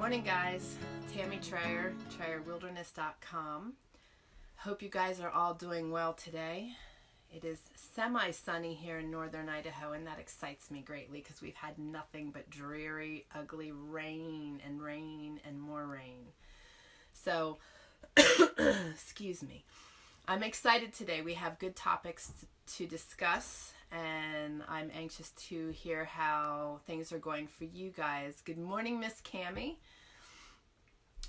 morning, guys. Tammy Trayer, TrayerWilderness.com. Hope you guys are all doing well today. It is semi-sunny here in northern Idaho, and that excites me greatly because we've had nothing but dreary, ugly rain and more rain. So, excuse me. I'm excited today. We have good topics to discuss, and I'm anxious to hear how things are going for you guys. Good morning, Miss Cammie.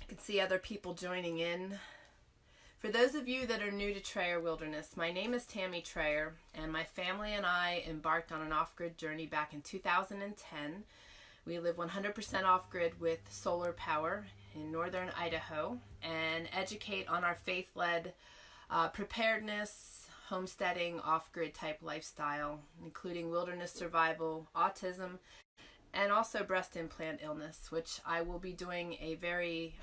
I can see other people joining in. For those of you that are new to Trayer Wilderness, my name is Tammy Trayer, and my family and I embarked on an off-grid journey back in 2010. We live 100% off-grid with solar power in northern Idaho and educate on our faith-led preparedness, homesteading, off-grid type lifestyle, including wilderness survival, autism, and also breast implant illness, which I will be doing a very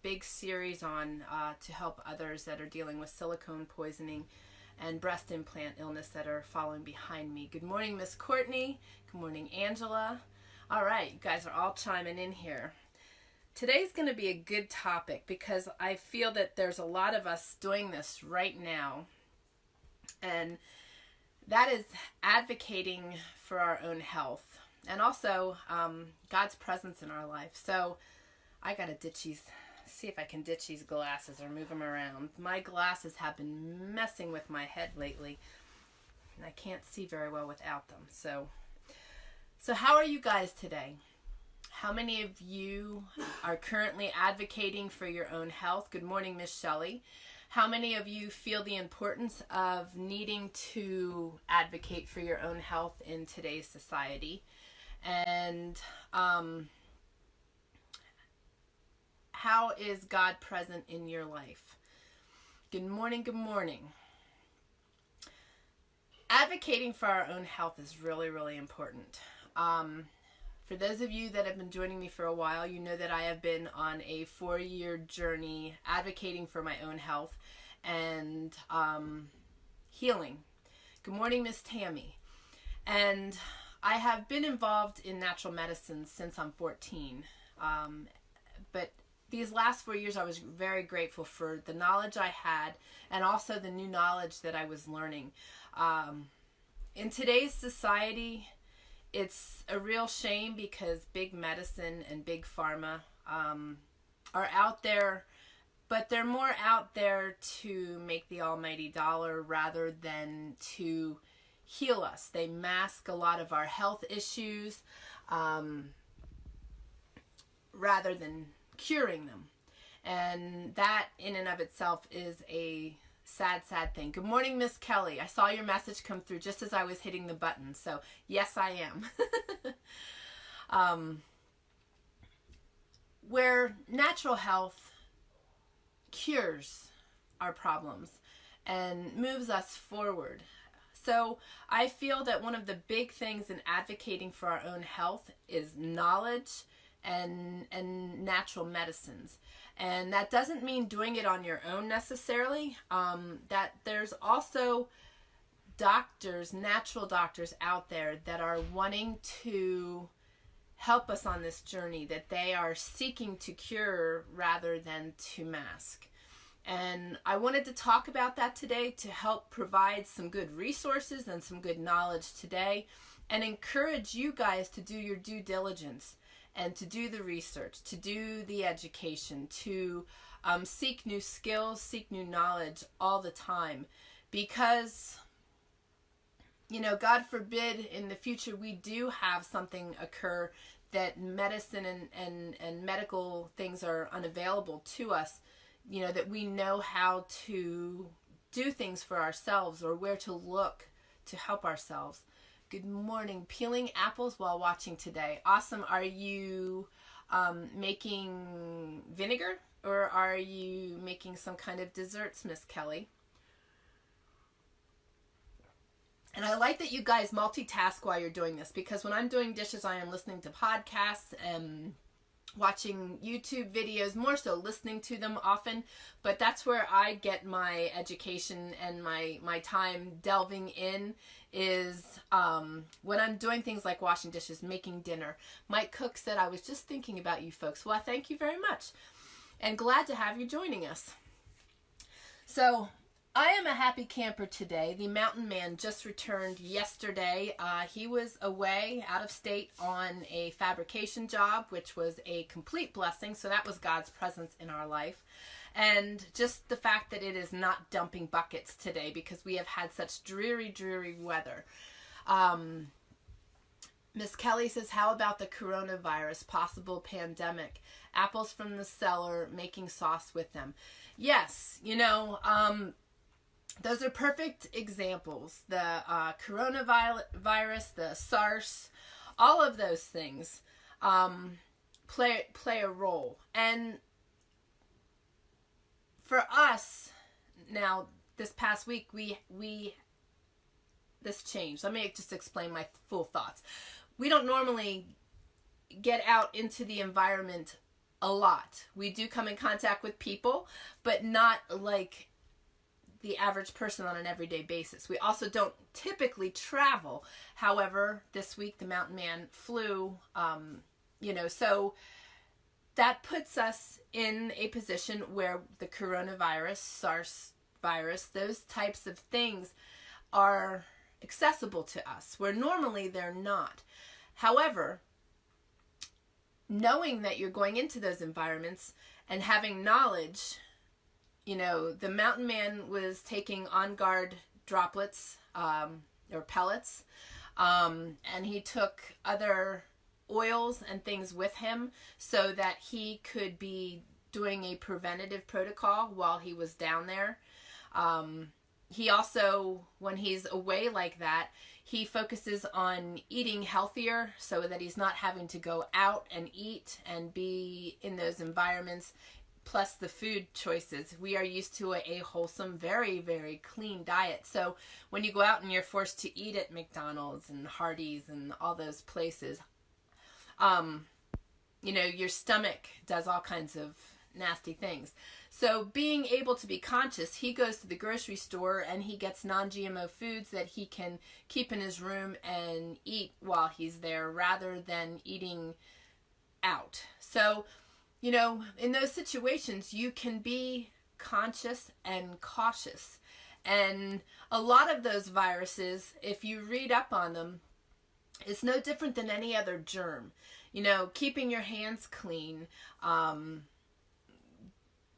big series on to help others that are dealing with silicone poisoning and breast implant illness that are following behind me. Good morning, Miss Courtney. Good morning, Angela. All right, you guys are all chiming in here. Today's going to be a good topic because I feel that there's a lot of us doing this right now, and that is advocating for our own health. And also God's presence in our life. So I gotta see if I can ditch these glasses or move them around. My glasses have been messing with my head lately, and I can't see very well without them. So how are you guys today? How many of you are currently advocating for your own health? Good morning, Miss Shelley. How many of you feel the importance of needing to advocate for your own health in today's society? And how is God present in your life? Good morning, good morning. Advocating for our own health is really, really important. For those of you that have been joining me for a while, you know that I have been on a 4-year journey advocating for my own health and healing. Good morning, Miss Tammy. And I have been involved in natural medicine since I'm 14, but these last 4 years I was very grateful for the knowledge I had and also the new knowledge that I was learning. In today's society, it's a real shame because big medicine and big pharma are out there, but they're more out there to make the almighty dollar rather than to heal us. They mask a lot of our health issues rather than curing them. And that in and of itself is a sad, sad thing. Good morning, Miss Kelle. I saw your message come through just as I was hitting the button. So yes, I am. Where natural health cures our problems and moves us forward. So I feel that one of the big things in advocating for our own health is knowledge and natural medicines. And that doesn't mean doing it on your own necessarily. That there's also doctors, natural doctors out there that are wanting to help us on this journey, that they are seeking to cure rather than to mask. And I wanted to talk about that today to help provide some good resources and some good knowledge today and encourage you guys to do your due diligence and to do the research, to do the education, to seek new skills, seek new knowledge all the time. Because, you know, God forbid in the future we do have something occur that medicine and medical things are unavailable to us. You know, that we know how to do things for ourselves or where to look to help ourselves. Good morning. Peeling apples while watching today. Awesome. Are you making vinegar or are you making some kind of desserts, Miss Kelle? And I like that you guys multitask while you're doing this, because when I'm doing dishes, I am listening to podcasts and watching YouTube videos, more so listening to them often, but that's where I get my education and my time delving in is when I'm doing things like washing dishes, making dinner. Mike Cook said, I was just thinking about you folks. Well, thank you very much, and glad to have you joining us. So I am a happy camper today. The mountain man just returned yesterday. He was away out of state on a fabrication job, which was a complete blessing. So that was God's presence in our life. And just the fact that it is not dumping buckets today because we have had such dreary, dreary weather. Miss Kelly says, how about the coronavirus, possible pandemic? Apples from the cellar, making sauce with them. Yes, you know, those are perfect examples. The coronavirus, the SARS, all of those things play a role. And for us, now, this past week, this changed. Let me just explain my full thoughts. We don't normally get out into the environment a lot. We do come in contact with people, but not like the average person on an everyday basis. We also don't typically travel. However, this week the mountain man flew, so that puts us in a position where the coronavirus, SARS virus, those types of things are accessible to us, where normally they're not. However, knowing that you're going into those environments and having knowledge, you know, the mountain man was taking On Guard droplets or pellets, and he took other oils and things with him so that he could be doing a preventative protocol while he was down there. He also, when he's away like that, he focuses on eating healthier so that he's not having to go out and eat and be in those environments. Plus the food choices. We are used to a wholesome, very, very clean diet. So when you go out and you're forced to eat at McDonald's and Hardee's and all those places, your stomach does all kinds of nasty things. So being able to be conscious, he goes to the grocery store and he gets non-GMO foods that he can keep in his room and eat while he's there rather than eating out. So, you know, in those situations, you can be conscious and cautious. And a lot of those viruses, if you read up on them, it's no different than any other germ. You know, keeping your hands clean,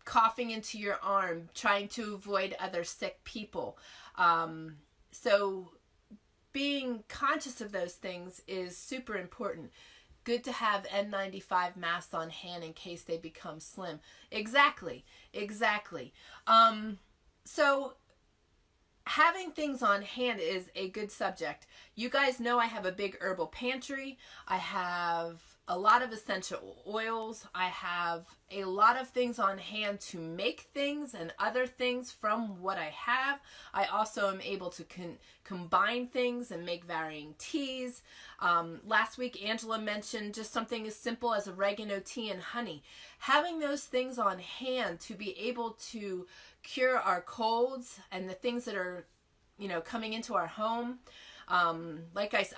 coughing into your arm, trying to avoid other sick people. So being conscious of those things is super important. Good to have N95 masks on hand in case they become slim. Exactly. So having things on hand is a good subject. You guys know I have a big herbal pantry. I have a lot of essential oils. I have a lot of things on hand to make things and other things from what I have. I also am able to combine things and make varying teas. Last week, Angela mentioned just something as simple as oregano tea and honey. Having those things on hand to be able to cure our colds and the things that are, you know, coming into our home. Like I said,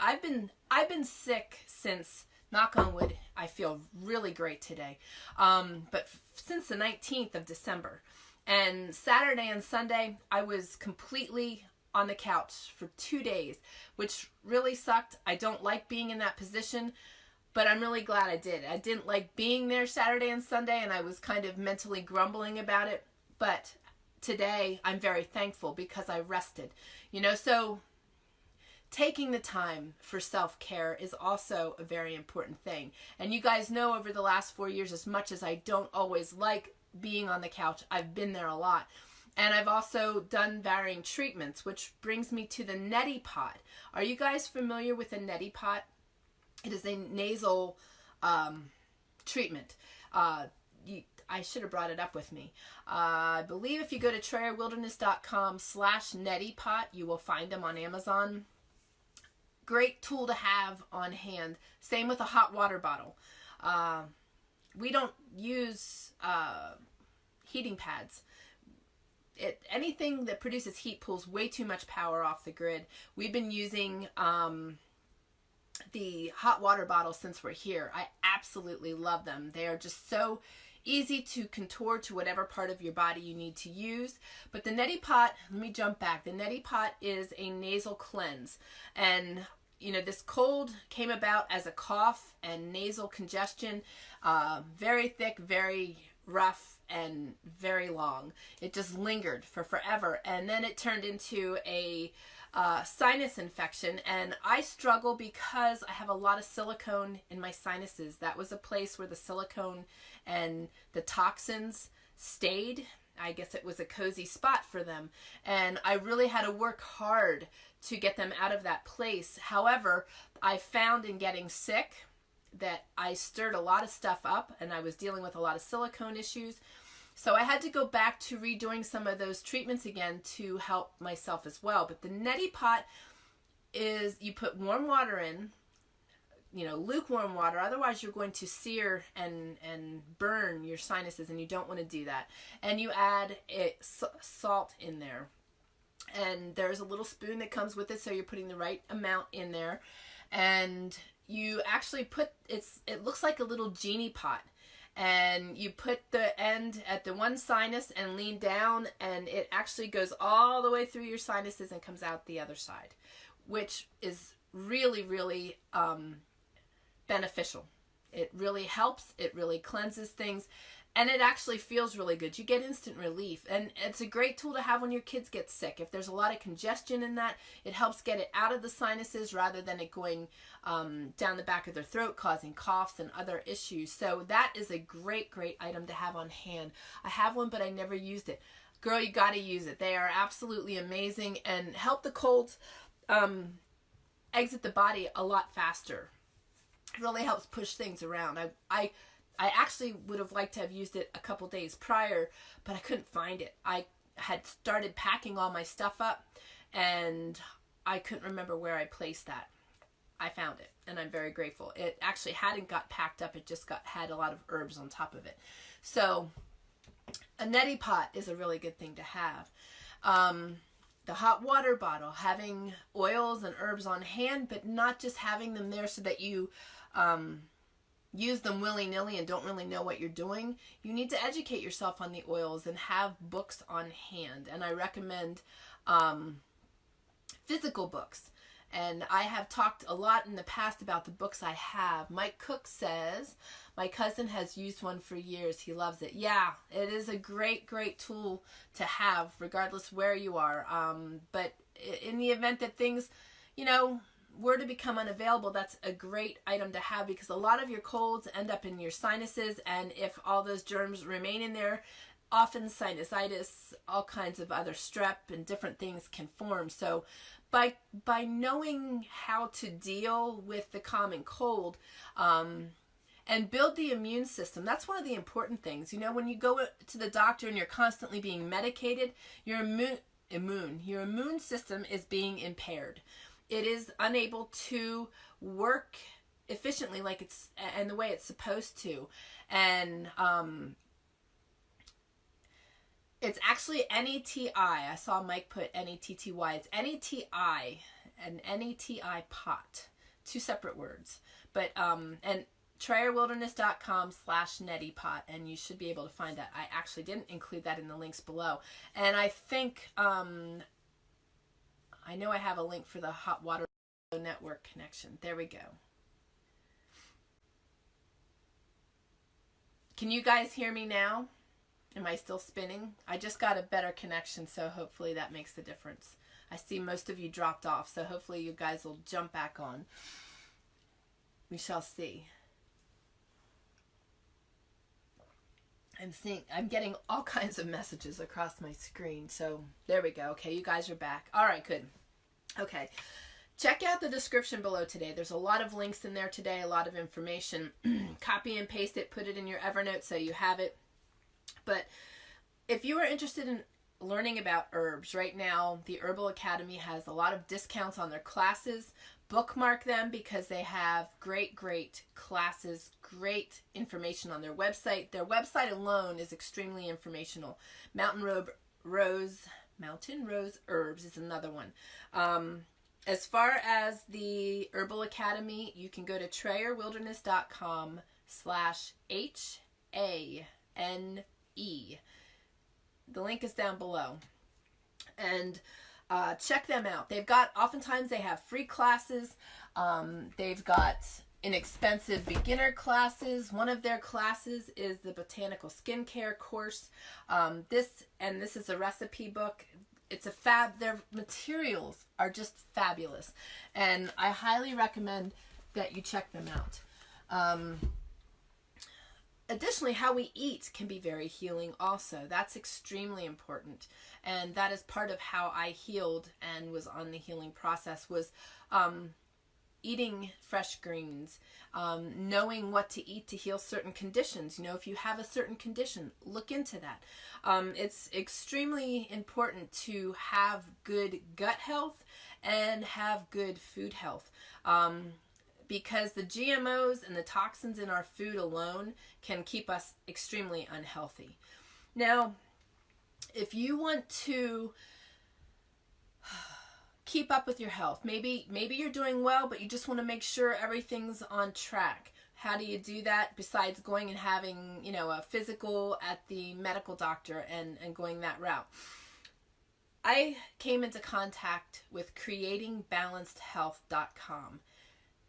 I've been sick since, knock on wood, I feel really great today. But since the 19th of December. And Saturday and Sunday, I was completely on the couch for 2 days, which really sucked. I don't like being in that position, but I'm really glad I did. I didn't like being there Saturday and Sunday, and I was kind of mentally grumbling about it. But today, I'm very thankful because I rested. You know, so taking the time for self-care is also a very important thing. And you guys know over the last 4 years, as much as I don't always like being on the couch, I've been there a lot. And I've also done varying treatments, which brings me to the Neti Pot. Are you guys familiar with a Neti Pot? It is a nasal treatment. I should have brought it up with me. I believe if you go to TrayerWilderness.com/Neti Pot, you will find them on Amazon. Great tool to have on hand. Same with a hot water bottle. we don't use heating pads. Anything that produces heat pulls way too much power off the grid. We've been using the hot water bottles since we're here. I absolutely love them. They are just so easy to contour to whatever part of your body you need to use. But the Neti Pot, let me jump back. The Neti Pot is a nasal cleanse. And you know, this cold came about as a cough and nasal congestion, very thick, very rough, and very long. It just lingered for forever. And then it turned into a sinus infection. And I struggle because I have a lot of silicone in my sinuses. That was a place where the silicone and the toxins stayed. I guess it was a cozy spot for them. And I really had to work hard to get them out of that place. However, I found in getting sick that I stirred a lot of stuff up and I was dealing with a lot of silicone issues. So I had to go back to redoing some of those treatments again to help myself as well. But the Neti Pot is, you put warm water in, you know, lukewarm water. Otherwise you're going to sear and burn your sinuses, and you don't want to do that. And you add salt in there. And there's a little spoon that comes with it, so you're putting the right amount in there. And you actually put, it looks like a little genie pot. And you put the end at the one sinus and lean down, and it actually goes all the way through your sinuses and comes out the other side, which is really, really beneficial. It really helps. It really cleanses things. And it actually feels really good. You get instant relief. And it's a great tool to have when your kids get sick. If there's a lot of congestion in that, it helps get it out of the sinuses rather than it going down the back of their throat, causing coughs and other issues. So that is a great, great item to have on hand. I have one, but I never used it. Girl, you got to use it. They are absolutely amazing and help the colds exit the body a lot faster. It really helps push things around. I actually would have liked to have used it a couple days prior, but I couldn't find it. I had started packing all my stuff up, and I couldn't remember where I placed that. I found it, and I'm very grateful. It actually hadn't got packed up. It just had a lot of herbs on top of it. So a Neti Pot is a really good thing to have. The hot water bottle, having oils and herbs on hand, but not just having them there so that you use them willy-nilly and don't really know what you're doing. You need to educate yourself on the oils and have books on hand. And I recommend physical books. And I have talked a lot in the past about the books I have. Mike Cook says, my cousin has used one for years. He loves it. Yeah, it is a great, great tool to have regardless where you are. But in the event that things, you know, were to become unavailable, that's a great item to have, because a lot of your colds end up in your sinuses, and if all those germs remain in there, often sinusitis, all kinds of other strep and different things can form. So by knowing how to deal with the common cold and build the immune system, that's one of the important things. You know, when you go to the doctor and you're constantly being medicated, your immune system is being impaired. It is unable to work efficiently like it's and the way it's supposed to. And it's actually Neti. I saw Mike put Netty. It's Neti, an Neti pot. Two separate words. But and TryerWilderness.com/Neti Pot, and you should be able to find that. I actually didn't include that in the links below. And I think I know I have a link for the Hot Water Network connection. There we go. Can you guys hear me now? Am I still spinning? I just got a better connection, so hopefully that makes the difference. I see most of you dropped off, so hopefully you guys will jump back on. We shall see. I'm getting all kinds of messages across my screen, so there we go. Okay, you guys are back. All right, good. Okay, check out the description below today. There's a lot of links in there today, a lot of information. Copy and paste it, put it in your Evernote so you have it. But if you are interested in learning about herbs, right now the Herbal Academy has a lot of discounts on their classes, bookmark them because they have great classes, great information on their website. Their website alone is extremely informational. Mountain Rose Herbs is another one. As far as the Herbal Academy, you can go to TrayerWilderness.com/HANE. The link is down below. And check them out. Oftentimes they have free classes. They've got inexpensive beginner classes. One of their classes is the botanical skincare course. This is a recipe book. Their materials are just fabulous. And I highly recommend that you check them out. Additionally, how we eat can be very healing also. That's extremely important. And that is part of how I healed and was on the healing process, was eating fresh greens, knowing what to eat to heal certain conditions. If you have a certain condition, look into that. It's extremely important to have good gut health and have good food health. Because the GMOs and the toxins in our food alone can keep us extremely unhealthy. Now, if you want to keep up with your health, maybe you're doing well, but you just want to make sure everything's on track. How do you do that besides going and having, a physical at the medical doctor and going that route? I came into contact with creatingbalancedhealth.com.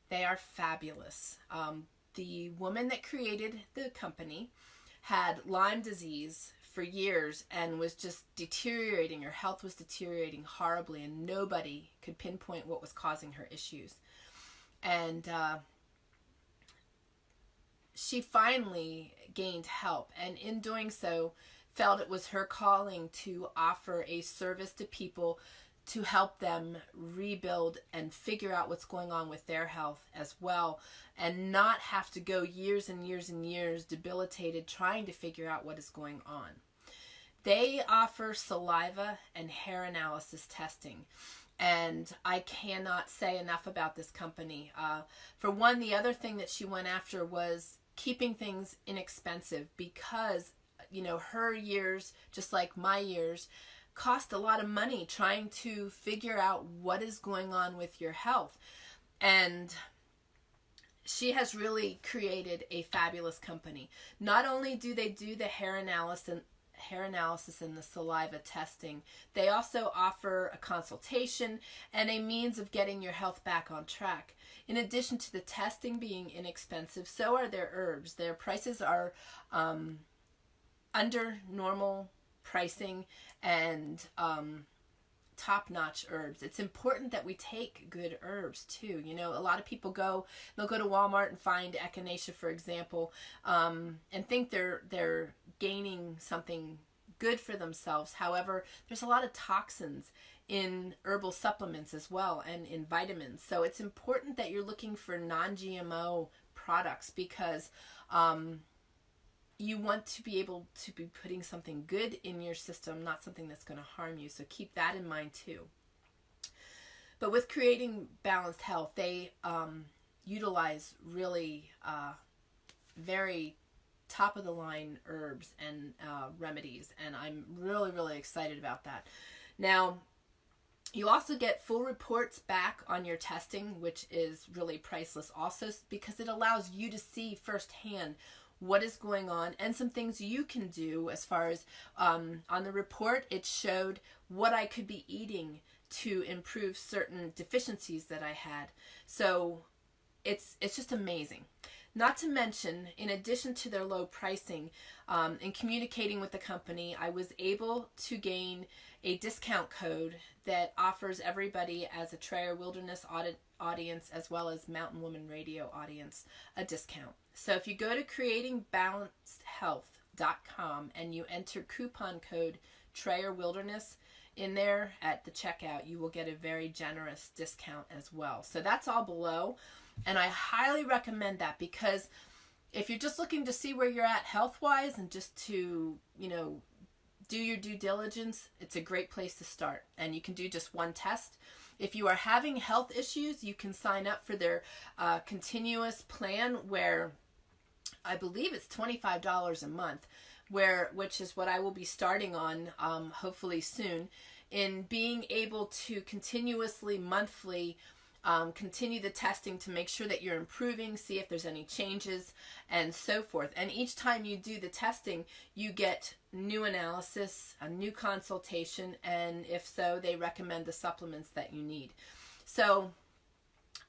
They are fabulous. The woman that created the company had Lyme disease for years and was just deteriorating. Her health was deteriorating horribly, and nobody could pinpoint what was causing her issues. And she finally gained help, and in doing so, felt it was her calling to offer a service to people to help them rebuild and figure out what's going on with their health as well, and not have to go years and years and years debilitated trying to figure out what is going on. They offer saliva and hair analysis testing, and I cannot say enough about this company. For one, the other thing that she went after was keeping things inexpensive, because her years, just like my years, cost a lot of money trying to figure out what is going on with your health. And she has really created a fabulous company. Not only do they do the hair analysis and the saliva testing, they also offer a consultation and a means of getting your health back on track. In addition to the testing being inexpensive, so are their herbs. Their prices are under normal pricing, and top-notch herbs. It's important that we take good herbs too. A lot of people they'll go to Walmart and find echinacea, for example, and think they're gaining something good for themselves. However, there's a lot of toxins in herbal supplements as well, and in vitamins. So it's important that you're looking for non-GMO products, because you want to be able to be putting something good in your system, not something that's going to harm you. So keep that in mind too. But with Creating Balanced Health, they utilize really very top-of-the-line herbs and remedies, and I'm really excited about that. Now, you also get full reports back on your testing, which is really priceless also, because it allows you to see firsthand what is going on and some things you can do. As far as on the report, it showed what I could be eating to improve certain deficiencies that I had. So it's just amazing. Not to mention, in addition to their low pricing, in communicating with the company, I was able to gain a discount code that offers everybody, as a Trayer Wilderness audience as well as Mountain Woman Radio audience, a discount. So if you go to creatingbalancedhealth.com and you enter coupon code Trayer Wilderness in there at the checkout, you will get a very generous discount as well. So that's all below, and I highly recommend that, because if you're just looking to see where you're at health-wise and just to, do your due diligence. It's a great place to start. And you can do just one test. If you are having health issues, you can sign up for their continuous plan, where I believe it's $25 a month, which is what I will be starting on hopefully soon, in being able to continuously, monthly, continue the testing to make sure that you're improving, see if there's any changes, and so forth. And each time you do the testing, you get new analysis, a new consultation, and if so, they recommend the supplements that you need. So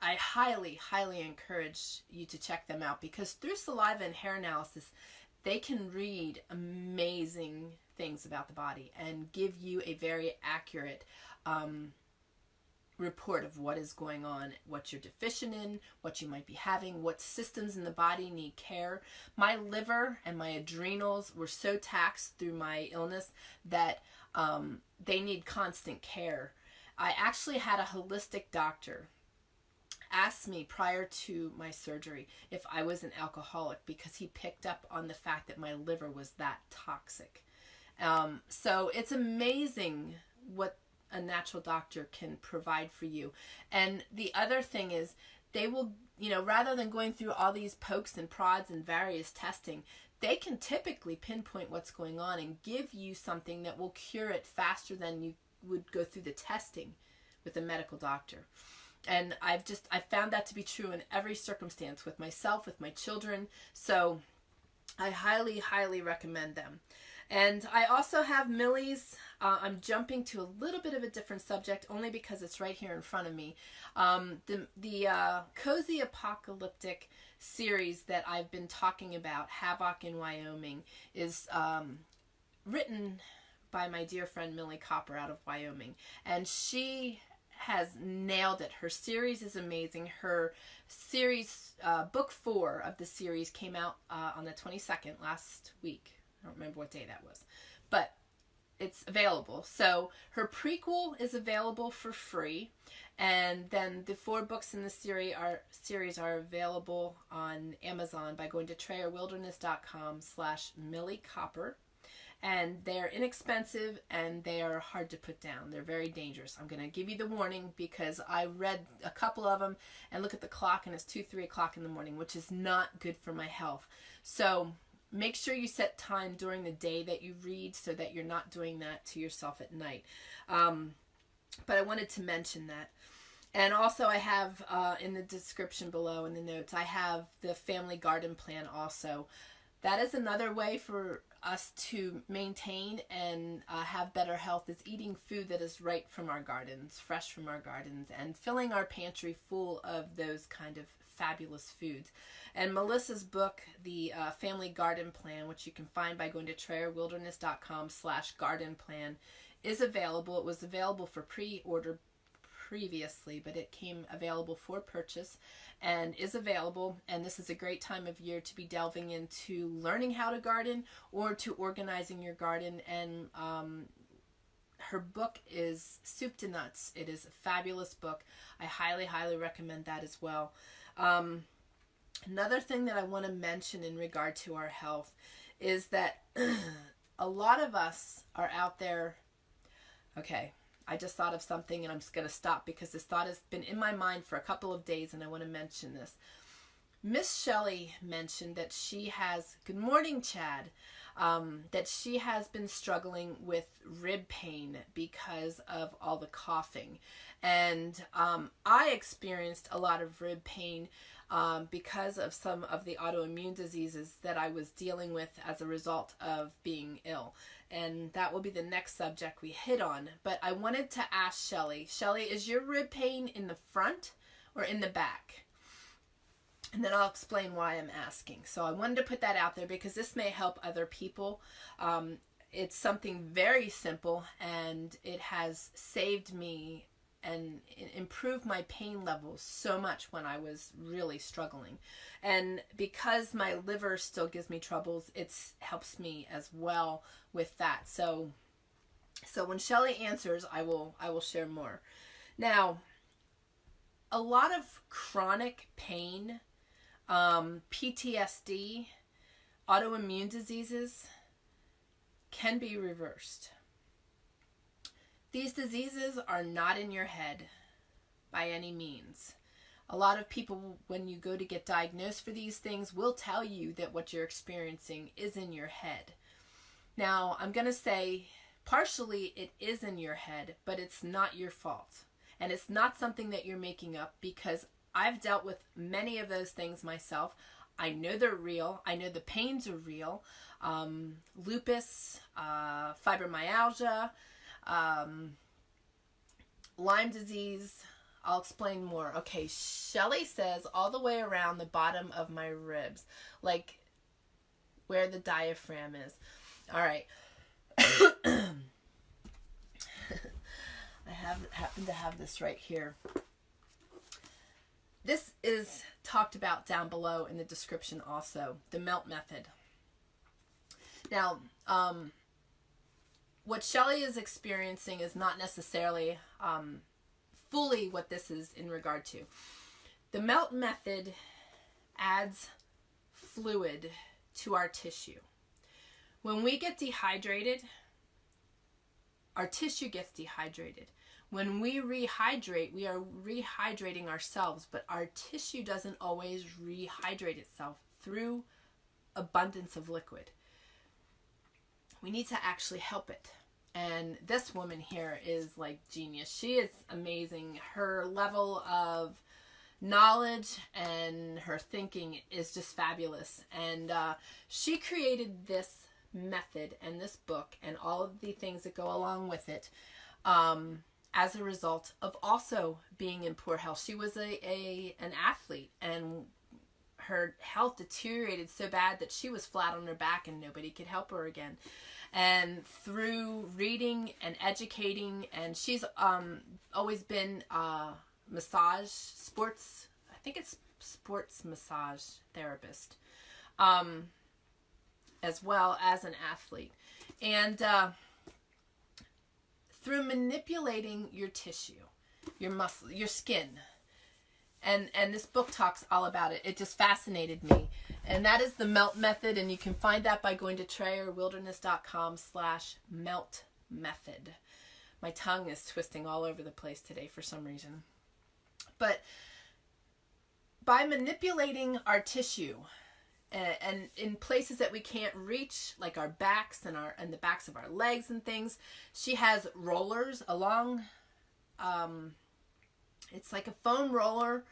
I highly, highly encourage you to check them out, because through saliva and hair analysis, they can read amazing things about the body and give you a very accurate report of what is going on, what you're deficient in, what you might be having, what systems in the body need care. My liver and my adrenals were so taxed through my illness that they need constant care. I actually had a holistic doctor ask me prior to my surgery if I was an alcoholic, because he picked up on the fact that my liver was that toxic. So it's amazing what a natural doctor can provide for you. And the other thing is, they will, rather than going through all these pokes and prods and various testing, they can typically pinpoint what's going on and give you something that will cure it faster than you would go through the testing with a medical doctor. And I found that to be true in every circumstance, with myself, with my children. So I highly, highly recommend them. And I also have Millie's. I'm jumping to a little bit of a different subject, only because it's right here in front of me. The Cozy Apocalyptic series that I've been talking about, Havoc in Wyoming, is written by my dear friend Millie Copper out of Wyoming. And she has nailed it. Her series is amazing. Her series, book 4 of the series, came out on the 22nd last week. I don't remember what day that was, but it's available. So her prequel is available for free, and then the 4 books in the series are available on Amazon by going to TrayerWilderness.com/MillieCopper. And they're inexpensive, and they are hard to put down. They're very dangerous. I'm going to give you the warning, because I read a couple of them and look at the clock, and it's 2-3 o'clock in the morning, which is not good for my health. So make sure you set time during the day that you read, so that you're not doing that to yourself at night. But I wanted to mention that. And also I have in the description below, in the notes, I have the family garden plan also. That is another way for us to maintain and have better health, is eating food that is right from our gardens, fresh from our gardens, and filling our pantry full of those kind of fabulous foods. And Melissa's book, the Family Garden Plan, which you can find by going to TrayerWilderness.com/garden plan, is available. It was available for pre-order previously, but it came available for purchase and is available. And this is a great time of year to be delving into learning how to garden or to organizing your garden. And her book is soup to nuts. It is a fabulous book. I highly, highly recommend that as well. Another thing that I want to mention in regard to our health is that a lot of us are out there. Okay, I just thought of something, and I'm just going to stop, because this thought has been in my mind for a couple of days, and I want to mention this. Miss Shelley mentioned that she has, good morning, Chad, that she has been struggling with rib pain because of all the coughing. And I experienced a lot of rib pain because of some of the autoimmune diseases that I was dealing with as a result of being ill. And that will be the next subject we hit on. But I wanted to ask Shelley, is your rib pain in the front or in the back? And then I'll explain why I'm asking. So I wanted to put that out there, because this may help other people. It's something very simple, and it has saved me and improved my pain levels so much when I was really struggling. And because my liver still gives me troubles, it helps me as well with that. So when Shelley answers, I will share more. Now, a lot of chronic pain, PTSD, autoimmune diseases can be reversed. These diseases are not in your head by any means. A lot of people, when you go to get diagnosed for these things, will tell you that what you're experiencing is in your head. Now, I'm going to say partially it is in your head, but it's not your fault. And it's not something that you're making up, because I've dealt with many of those things myself. I know they're real. I know the pains are real. Lupus, fibromyalgia, Lyme disease. I'll explain more. Okay, Shelley says all the way around the bottom of my ribs, like where the diaphragm is. All right. I happen to have this right here. This is talked about down below in the description also, the melt method. Now, what Shelley is experiencing is not necessarily fully what this is in regard to. The melt method adds fluid to our tissue. When we get dehydrated, our tissue gets dehydrated. When we rehydrate, we are rehydrating ourselves, but our tissue doesn't always rehydrate itself through abundance of liquid. We need to actually help it. And this woman here is like genius. She is amazing. Her level of knowledge and her thinking is just fabulous. And she created this method and this book and all of the things that go along with it as a result of also being in poor health. She was an athlete, and her health deteriorated so bad that she was flat on her back and nobody could help her again. And through reading and educating, and she's always been massage sports, I think it's sports massage therapist, as well as an athlete. And through manipulating your tissue, your muscle, your skin, and this book talks all about it. It just fascinated me. And that is the melt method, and you can find that by going to TrayerWilderness.com/melt method. My tongue is twisting all over the place today for some reason. But by manipulating our tissue, and in places that we can't reach, like our backs and the backs of our legs and things, she has rollers along. It's like a foam roller,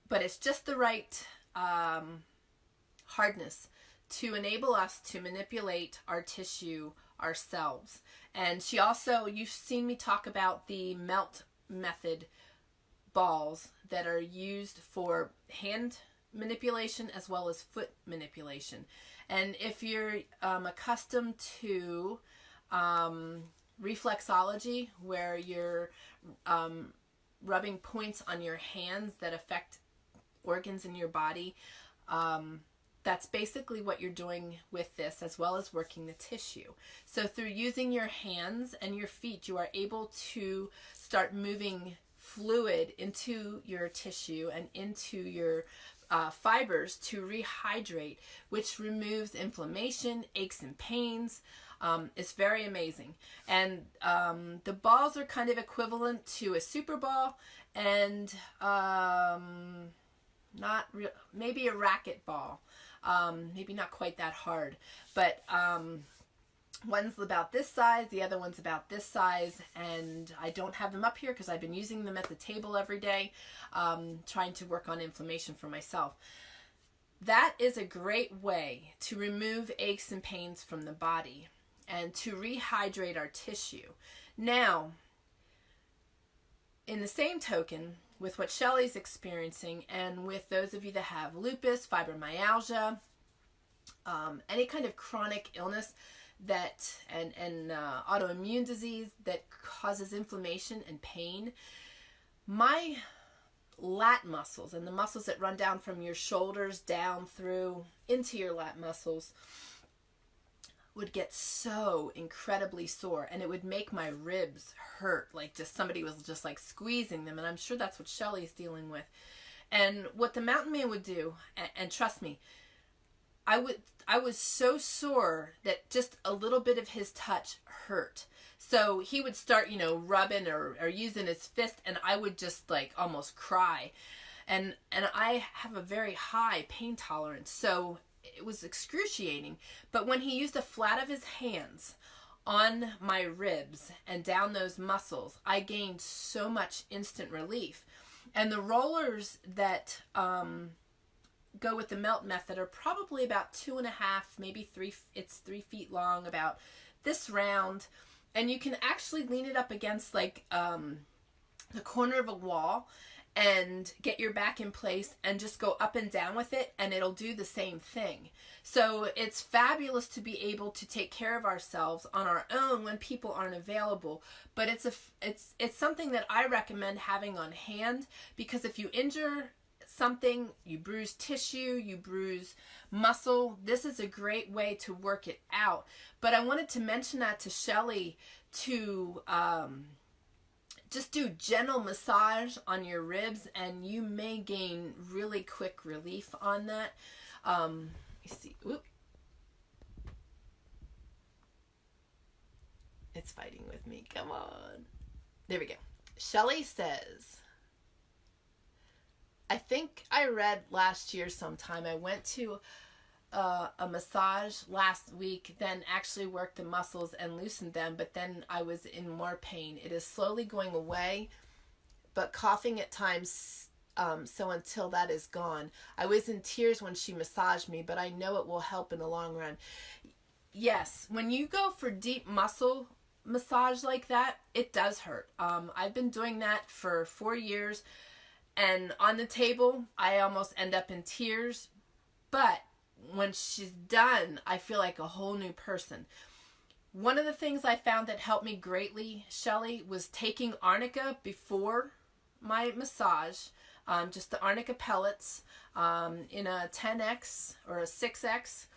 but it's just the right hardness to enable us to manipulate our tissue ourselves. And she also, you've seen me talk about the melt method balls that are used for hand manipulation as well as foot manipulation. And if you're accustomed to reflexology, where you're rubbing points on your hands that affect organs in your body, that's basically what you're doing with this, as well as working the tissue. So through using your hands and your feet, you are able to start moving fluid into your tissue and into your fibers to rehydrate, which removes inflammation, aches and pains. It's very amazing. And the balls are kind of equivalent to a super ball and maybe a racket ball. Maybe not quite that hard, but one's about this size, the other one's about this size, and I don't have them up here because I've been using them at the table every day, trying to work on inflammation for myself. That is a great way to remove aches and pains from the body and to rehydrate our tissue. Now, in the same token, with what Shelley's experiencing, and with those of you that have lupus, fibromyalgia, any kind of chronic illness that and autoimmune disease that causes inflammation and pain, my lat muscles and the muscles that run down from your shoulders down through into your lat muscles would get so incredibly sore, and it would make my ribs hurt, like just somebody was just like squeezing them. And I'm sure that's what Shelley's dealing with. And what the mountain man would do, and trust me, I was so sore that just a little bit of his touch hurt. So he would start, rubbing or using his fist, and I would just like almost cry. And I have a very high pain tolerance, so it was excruciating. But when he used the flat of his hands on my ribs and down those muscles, I gained so much instant relief. And the rollers that go with the melt method are probably about 2.5, maybe 3. It's 3 feet long, about this round, and you can actually lean it up against like the corner of a wall and get your back in place and just go up and down with it, and it'll do the same thing. So it's fabulous to be able to take care of ourselves on our own when people aren't available. But it's something that I recommend having on hand, because if you injure something, you bruise tissue, you bruise muscle, this is a great way to work it out. But I wanted to mention that to Shelley to just do gentle massage on your ribs, and you may gain really quick relief on that. Let me see. Oop. It's fighting with me. Come on. There we go. Shelley says, I think I read last year sometime, I went to a massage last week, then actually worked the muscles and loosened them, but then I was in more pain. It is slowly going away, but coughing at times, so until that is gone. I was in tears when she massaged me, but I know it will help in the long run. Yes, when you go for deep muscle massage like that, it does hurt. I've been doing that for 4 years, and on the table, I almost end up in tears, but when she's done, I feel like a whole new person. One of the things I found that helped me greatly, Shelley, was taking arnica before my massage, just the arnica pellets in a 10x or a 6x,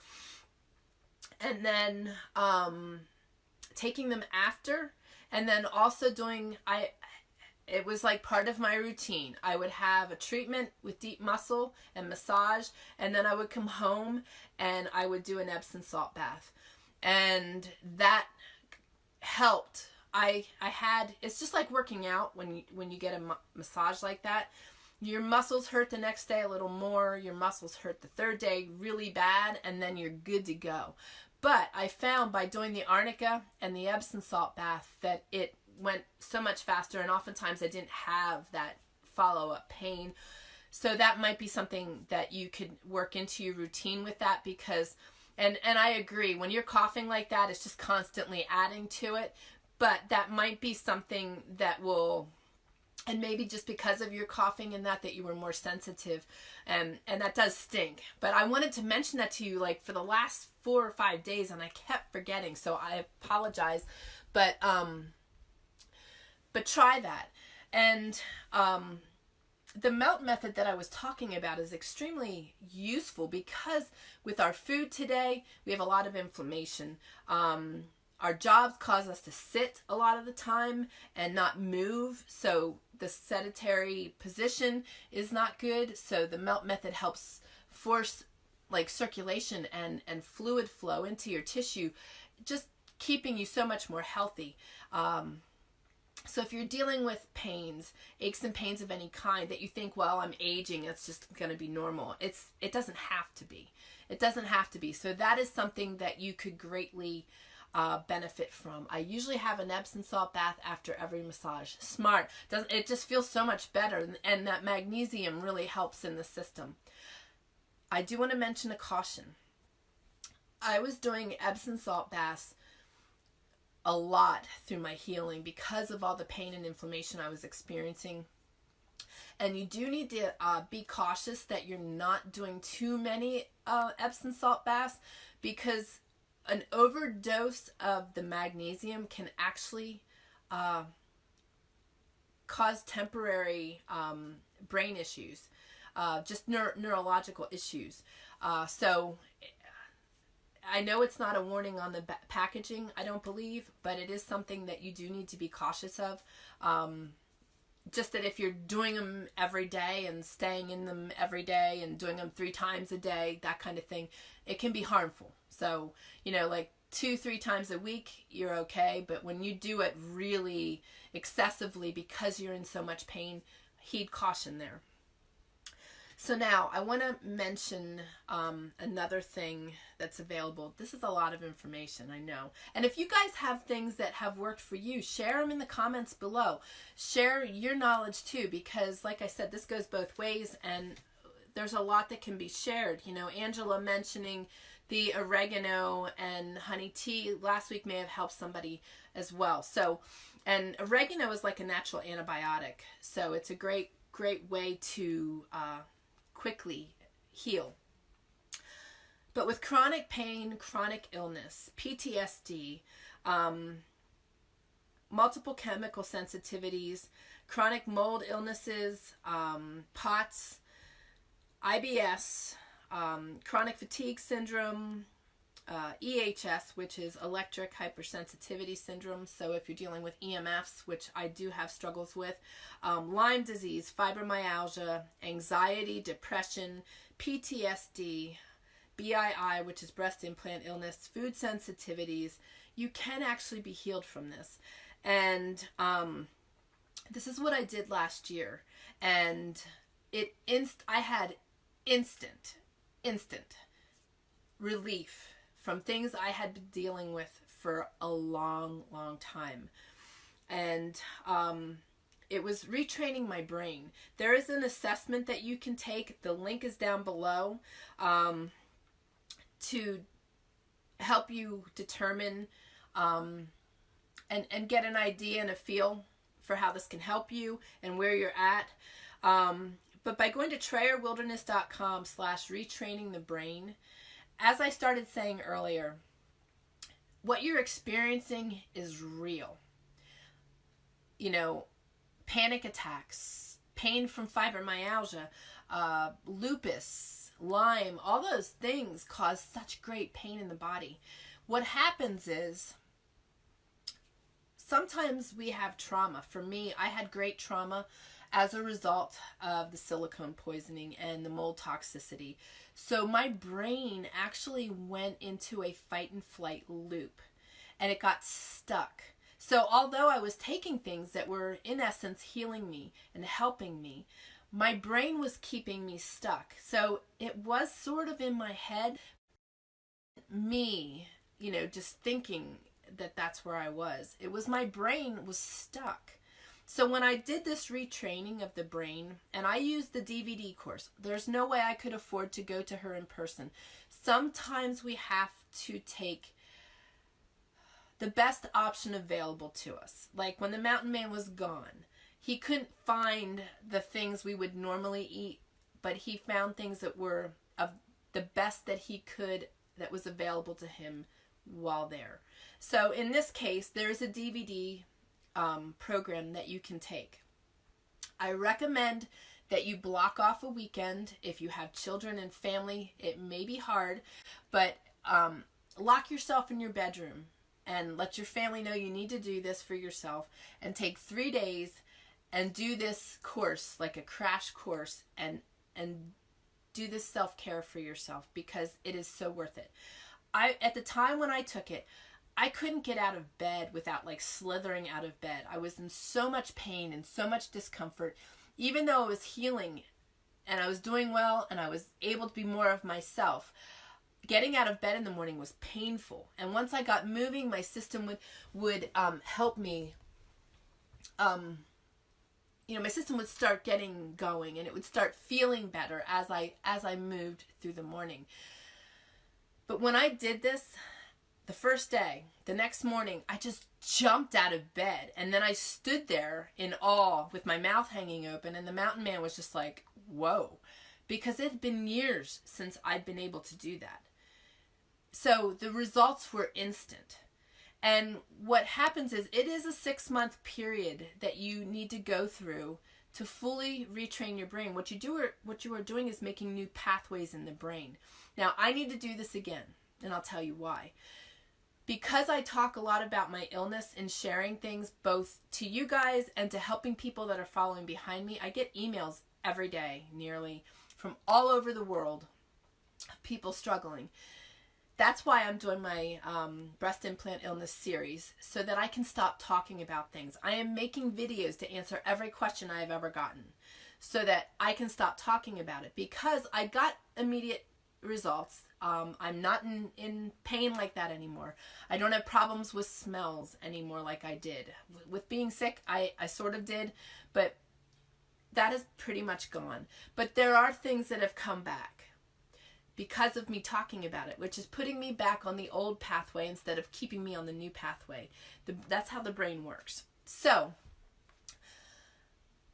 and then taking them after, and then also doing, it was like part of my routine. I would have a treatment with deep muscle and massage, and then I would come home and I would do an Epsom salt bath. And that helped. It's just like working out when you get a massage like that. Your muscles hurt the next day a little more. Your muscles hurt the third day really bad, and then you're good to go. But I found by doing the arnica and the Epsom salt bath that it went so much faster, and oftentimes I didn't have that follow-up pain. So that might be something that you could work into your routine with that, because and I agree, when you're coughing like that, it's just constantly adding to it. But that might be something that will, and maybe just because of your coughing and that you were more sensitive, and that does stink. But I wanted to mention that to you like for the last 4 or 5 days, and I kept forgetting, so I apologize. But try that. And the melt method that I was talking about is extremely useful, because with our food today, we have a lot of inflammation. Our jobs cause us to sit a lot of the time and not move, so the sedentary position is not good. So the melt method helps force like circulation and fluid flow into your tissue, just keeping you so much more healthy. So if you're dealing with pains, aches and pains of any kind that you think, well, I'm aging, it's just going to be normal. It doesn't have to be. It doesn't have to be. So that is something that you could greatly benefit from. I usually have an Epsom salt bath after every massage. Smart. It just feels so much better, and that magnesium really helps in the system. I do want to mention a caution. I was doing Epsom salt baths a lot through my healing because of all the pain and inflammation I was experiencing. And you do need to be cautious that you're not doing too many Epsom salt baths, because an overdose of the magnesium can actually cause temporary brain issues, just neurological issues. So I know it's not a warning on the packaging, I don't believe, but it is something that you do need to be cautious of. Just that if you're doing them every day and staying in them every day and doing them 3 times a day, that kind of thing, it can be harmful. So, like 2-3 times a week, you're okay. But when you do it really excessively because you're in so much pain, heed caution there. So now I want to mention another thing that's available. This is a lot of information, I know. And if you guys have things that have worked for you, share them in the comments below. Share your knowledge too, because like I said, this goes both ways and there's a lot that can be shared. Angela mentioning the oregano and honey tea last week may have helped somebody as well. So, and oregano is like a natural antibiotic. So it's a great way to quickly heal. But with chronic pain, chronic illness, PTSD, multiple chemical sensitivities, chronic mold illnesses, POTS, IBS, chronic fatigue syndrome, EHS, which is electric hypersensitivity syndrome. So if you're dealing with EMFs, which I do have struggles with, Lyme disease, fibromyalgia, anxiety, depression, PTSD, BII, which is breast implant illness, food sensitivities, you can actually be healed from this. And this is what I did last year. And I had instant relief from things I had been dealing with for a long time. And it was retraining my brain. There is an assessment that you can take. The link is down below to help you determine and get an idea and a feel for how this can help you and where you're at. But by going to TryerWilderness.com/retraining the brain, as I started saying earlier, what you're experiencing is real. Panic attacks, pain from fibromyalgia, lupus, lyme, all those things cause such great pain in the body. What happens is sometimes we have trauma. For me, I had great trauma as a result of the silicone poisoning and the mold toxicity. So my brain actually went into a fight and flight loop and it got stuck. So although I was taking things that were in essence healing me and helping me, my brain was keeping me stuck. So it was sort of in my head, me, just thinking that that's where I was. It was my brain was stuck. So when I did this retraining of the brain, and I used the DVD course, there's no way I could afford to go to her in person. Sometimes we have to take the best option available to us. Like when the mountain man was gone, he couldn't find the things we would normally eat, but he found things that were of the best that he could, that was available to him while there. So in this case, there is a DVD program that you can take. I recommend that you block off a weekend. If you have children and family, it may be hard, but lock yourself in your bedroom and let your family know you need to do this for yourself, and take 3 days and do this course, like a crash course, and do this self-care for yourself, because it is so worth it. At the time when I took it, I couldn't get out of bed without slithering out of bed. I was in so much pain and so much discomfort, even though I was healing and I was doing well and I was able to be more of myself. Getting out of bed in the morning was painful. And once I got moving, my system would help me. My system would start getting going, and it would start feeling better as I moved through the morning. But when I did this, the first day, the next morning, I just jumped out of bed. And then I stood there in awe with my mouth hanging open. And the mountain man was just like, whoa. Because it had been years since I'd been able to do that. So the results were instant. And what happens is, it is a 6-month period that you need to go through to fully retrain your brain. What you are doing is making new pathways in the brain. Now, I need to do this again, and I'll tell you why. because I talk a lot about my illness and sharing things both to you guys and to helping people that are following behind me, I get emails every day, nearly, from all over the world, people struggling. That's why I'm doing my breast implant illness series, so that I can stop talking about things. I am making videos to answer every question I have ever gotten, so that I can stop talking about it, because I got immediate results. I'm not in pain like that anymore. I don't have problems with smells anymore like I did. With being sick, I sort of did, but that is pretty much gone. But there are things that have come back because of me talking about it, which is putting me back on the old pathway instead of keeping me on the new pathway. That's how the brain works. So,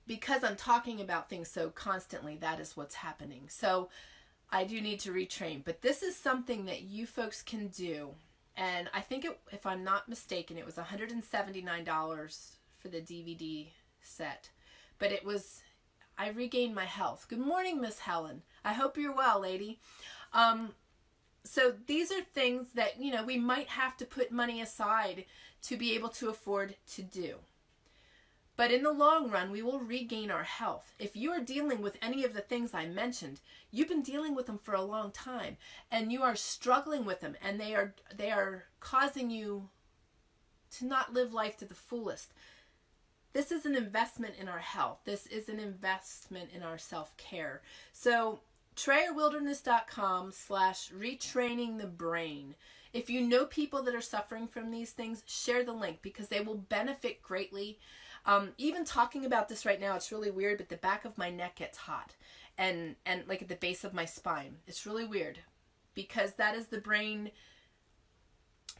because I'm talking about things so constantly, that is what's happening. So, I do need to retrain, but this is something that you folks can do. And I think, if I'm not mistaken, it was $179 for the DVD set. But I regained my health. Good morning, Miss Helen. I hope you're well, lady. So these are things that, we might have to put money aside to be able to afford to do. But in the long run, we will regain our health. If you are dealing with any of the things I mentioned, you've been dealing with them for a long time, and you are struggling with them, and they are causing you to not live life to the fullest. This is an investment in our health. This is an investment in our self-care. So TrayerWilderness.com/retraining the brain. If you know people that are suffering from these things, share the link, because they will benefit greatly. Even talking about this right now, it's really weird, but the back of my neck gets hot, and like at the base of my spine. It's really weird, because that is the brain.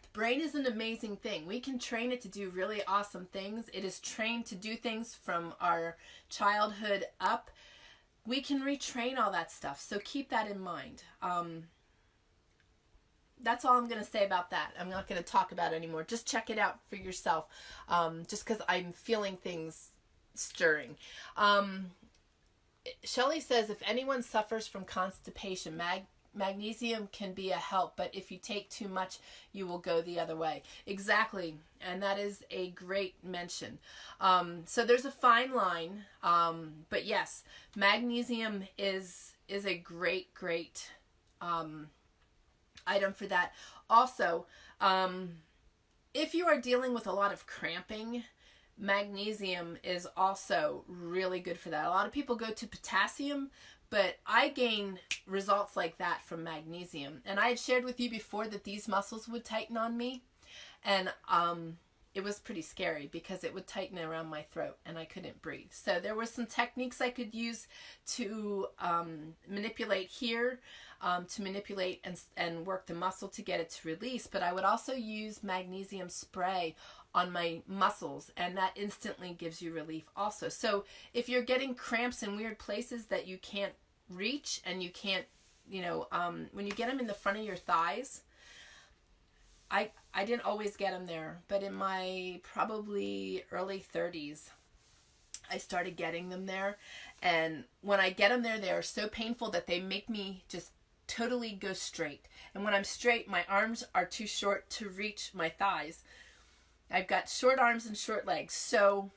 The brain is an amazing thing. We can train it to do really awesome things. It is trained to do things from our childhood up. We can retrain all that stuff, so keep that in mind. That's all I'm going to say about that. I'm not going to talk about it anymore. Just check it out for yourself, just because I'm feeling things stirring. Shelley says, if anyone suffers from constipation, magnesium can be a help, but if you take too much, you will go the other way. Exactly, and that is a great mention. So there's a fine line, but yes, magnesium is a great item for that. Also, if you are dealing with a lot of cramping, magnesium is also really good for that. A lot of people go to potassium, but I gain results like that from magnesium. And I had shared with you before that these muscles would tighten on me, and it was pretty scary, because it would tighten around my throat and I couldn't breathe. So there were some techniques I could use to manipulate here, to manipulate and work the muscle to get it to release. But I would also use magnesium spray on my muscles, and that instantly gives you relief also. So if you're getting cramps in weird places that you can't reach, and you can't, when you get them in the front of your thighs, I didn't always get them there, but in my probably early 30s, I started getting them there. And when I get them there, they are so painful that they make me just totally go straight. And when I'm straight, my arms are too short to reach my thighs. I've got short arms and short legs. So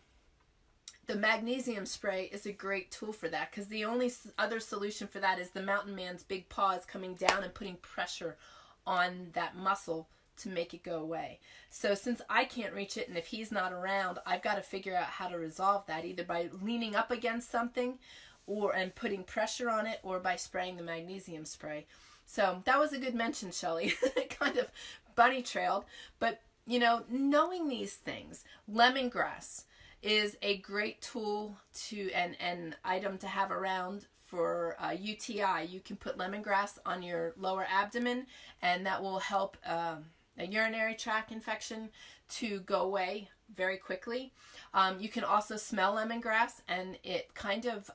the magnesium spray is a great tool for that, because the only other solution for that is the mountain man's big paws coming down and putting pressure on that muscle to make it go away. So since I can't reach it, and if he's not around, I've got to figure out how to resolve that, either by leaning up against something and putting pressure on it, or by spraying the magnesium spray. So that was a good mention, Shelley. Kind of bunny trailed, but knowing these things, lemongrass is a great tool to and item to have around for UTI. You can put lemongrass on your lower abdomen, and that will help a urinary tract infection to go away very quickly. You can also smell lemongrass, and it kind of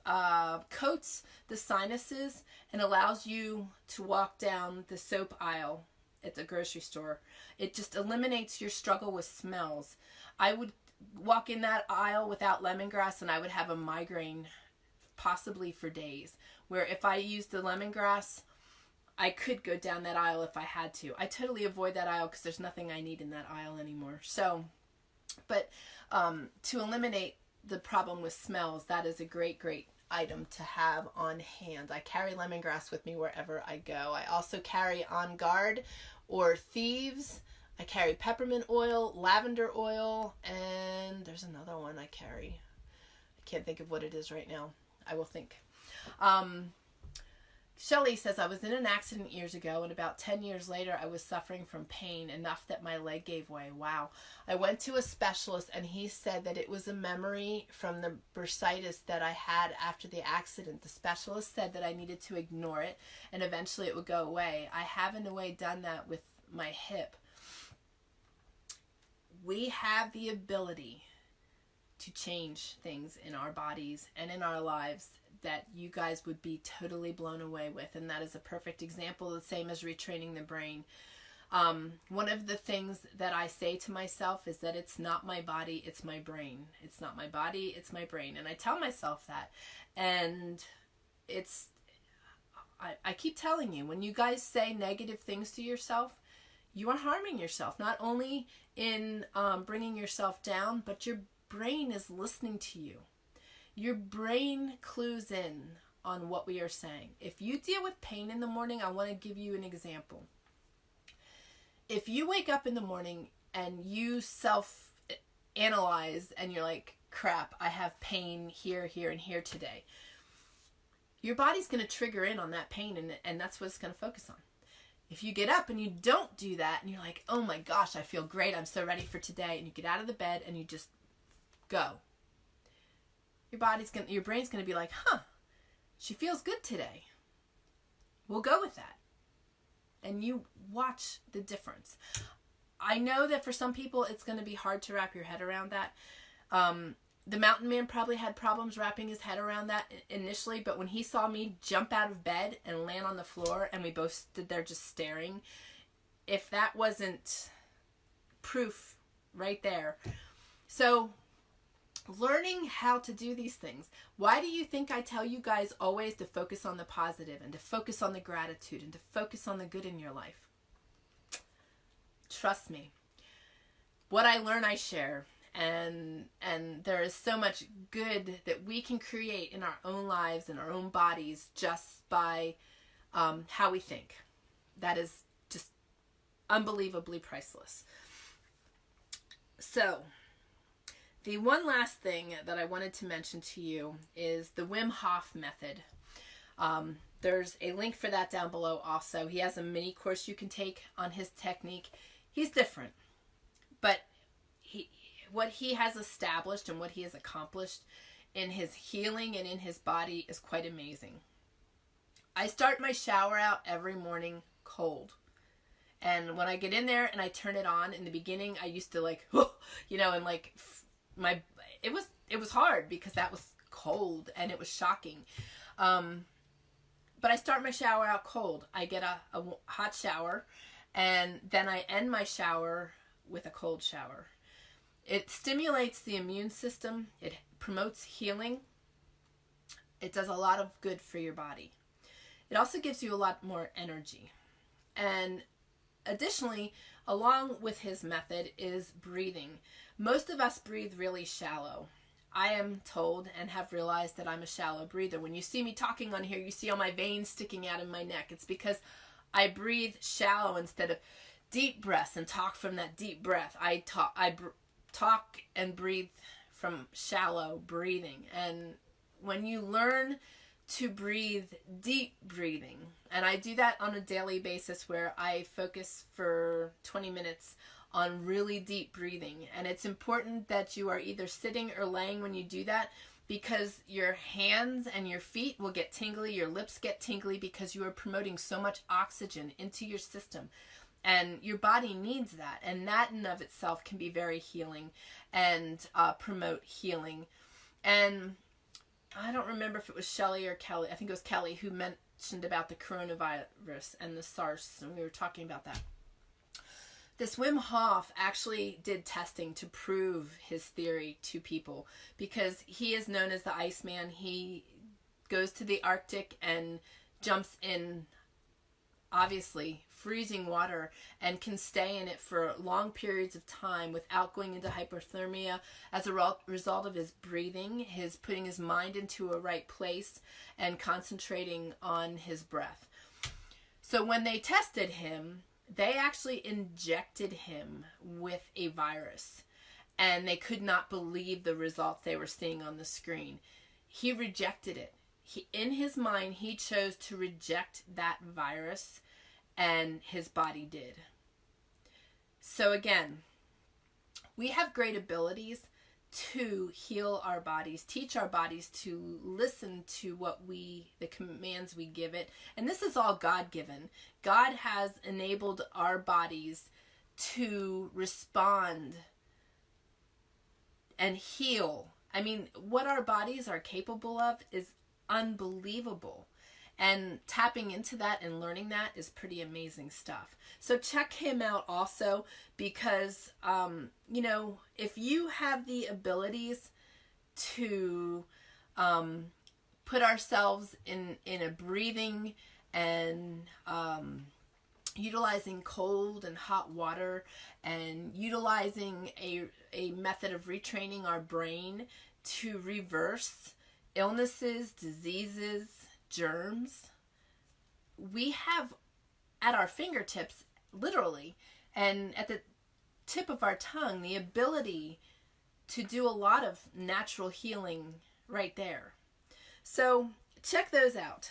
coats the sinuses and allows you to walk down the soap aisle at the grocery store. It just eliminates your struggle with smells. I would walk in that aisle without lemongrass, and I would have a migraine possibly for days, where if I used the lemongrass, I could go down that aisle if I had to. I totally avoid that aisle because there's nothing I need in that aisle anymore. So, but to eliminate the problem with smells, that is a great, great item to have on hand. I carry lemongrass with me wherever I go. I also carry On Guard or Thieves. I carry peppermint oil, lavender oil, and there's another one I carry. I can't think of what it is right now. I will think. Shelley says, I was in an accident years ago, and about 10 years later, I was suffering from pain enough that my leg gave way. Wow. I went to a specialist, and he said that it was a memory from the bursitis that I had after the accident. The specialist said that I needed to ignore it, and eventually it would go away. I have, in a way, done that with my hip. We have the ability to change things in our bodies and in our lives that you guys would be totally blown away with. And that is a perfect example, the same as retraining the brain. One of the things that I say to myself is that it's not my body, it's my brain. It's not my body, it's my brain. And I tell myself that. And I keep telling you, when you guys say negative things to yourself, you are harming yourself, not only in bringing yourself down, but your brain is listening to you. Your brain clues in on what we are saying. If you deal with pain in the morning, I want to give you an example. If you wake up in the morning and you self-analyze and you're like, crap, I have pain here, here, and here today, your body's going to trigger in on that pain, and that's what it's going to focus on. If you get up and you don't do that and you're like, oh my gosh, I feel great, I'm so ready for today, and you get out of the bed and you just go, your brain's going to be like, huh, she feels good today. We'll go with that. And you watch the difference. I know that for some people it's going to be hard to wrap your head around that. The mountain man probably had problems wrapping his head around that initially, but when he saw me jump out of bed and land on the floor and we both stood there just staring, if that wasn't proof right there. So learning how to do these things. Why do you think I tell you guys always to focus on the positive and to focus on the gratitude and to focus on the good in your life? Trust me. What I learn, I share. And there is so much good that we can create in our own lives and our own bodies just by how we think. That is just unbelievably priceless. So, the one last thing that I wanted to mention to you is the Wim Hof Method. There's a link for that down below also. He has a mini course you can take on his technique. He's different, but what he has established and what he has accomplished in his healing and in his body is quite amazing. I start my shower out every morning cold. And when I get in there and I turn it on, in the beginning, I used to like, and like it was hard because that was cold and it was shocking. But I start my shower out cold. I get a hot shower and then I end my shower with a cold shower. It stimulates the immune system. It promotes healing. It does a lot of good for your body. It also gives you a lot more energy. And additionally, along with his method is breathing. Most of us breathe really shallow. I am told and have realized that I'm a shallow breather. When you see me talking on here, you see all my veins sticking out in my neck. It's because I breathe shallow instead of deep breaths and talk from that deep breath. I talk and breathe from shallow breathing. And when you learn to breathe deep breathing, and I do that on a daily basis where I focus for 20 minutes on really deep breathing. And it's important that you are either sitting or laying when you do that, because your hands and your feet will get tingly, your lips get tingly, because you are promoting so much oxygen into your system. And your body needs that. And that in of itself can be very healing and promote healing. And I don't remember if it was Shelley or Kelle. I think it was Kelle who mentioned about the coronavirus and the SARS. And we were talking about that. This Wim Hof actually did testing to prove his theory to people, because he is known as the Iceman. He goes to the Arctic and jumps in obviously freezing water and can stay in it for long periods of time without going into hypothermia as a result of his breathing, his putting his mind into a right place and concentrating on his breath. So when they tested him, they actually injected him with a virus, and they could not believe the results they were seeing on the screen. He rejected it. In his mind, he chose to reject that virus, and his body did. So again, we have great abilities to heal our bodies, teach our bodies to listen to the commands we give it. And this is all God-given. God has enabled our bodies to respond and heal. I mean, what our bodies are capable of is unbelievable. And tapping into that and learning that is pretty amazing stuff. So check him out also, because, if you have the abilities to put ourselves in a breathing and utilizing cold and hot water and utilizing a method of retraining our brain to reverse illnesses, diseases, germs, we have at our fingertips, literally, and at the tip of our tongue, the ability to do a lot of natural healing right there. So check those out.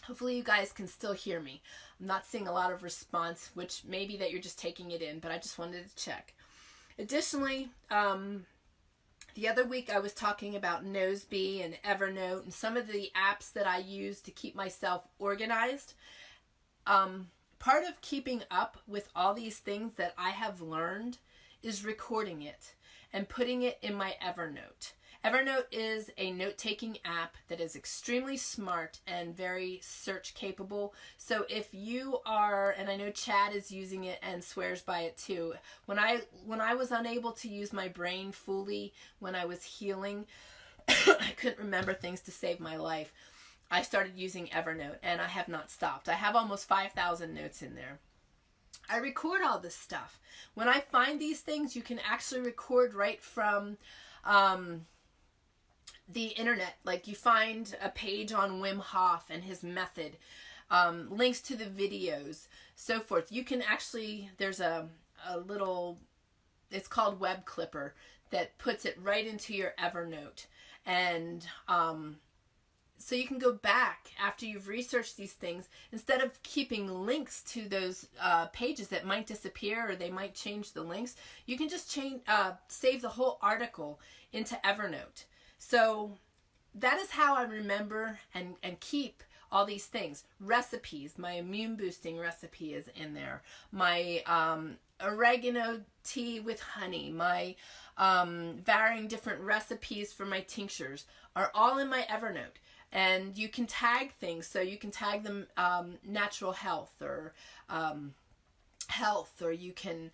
Hopefully you guys can still hear me. I'm not seeing a lot of response, which may be that you're just taking it in, but I just wanted to check. Additionally, the other week I was talking about Nosebee and Evernote and some of the apps that I use to keep myself organized. Part of keeping up with all these things that I have learned is recording it and putting it in my Evernote. Evernote is a note-taking app that is extremely smart and very search capable. So if you are, and I know Chad is using it and swears by it too. When I was unable to use my brain fully when I was healing, I couldn't remember things to save my life. I started using Evernote and I have not stopped. I have almost 5,000 notes in there. I record all this stuff. When I find these things, you can actually record right from the internet. Like you find a page on Wim Hof and his method, links to the videos, so forth. You can actually, there's a little, it's called Web Clipper, that puts it right into your Evernote. And so you can go back after you've researched these things, instead of keeping links to those pages that might disappear or they might change the links, you can just save the whole article into Evernote. So that is how I remember and keep all these things. Recipes, my immune boosting recipe is in there. My oregano tea with honey, my varying different recipes for my tinctures are all in my Evernote. And you can tag things, so you can tag them natural health, or you can,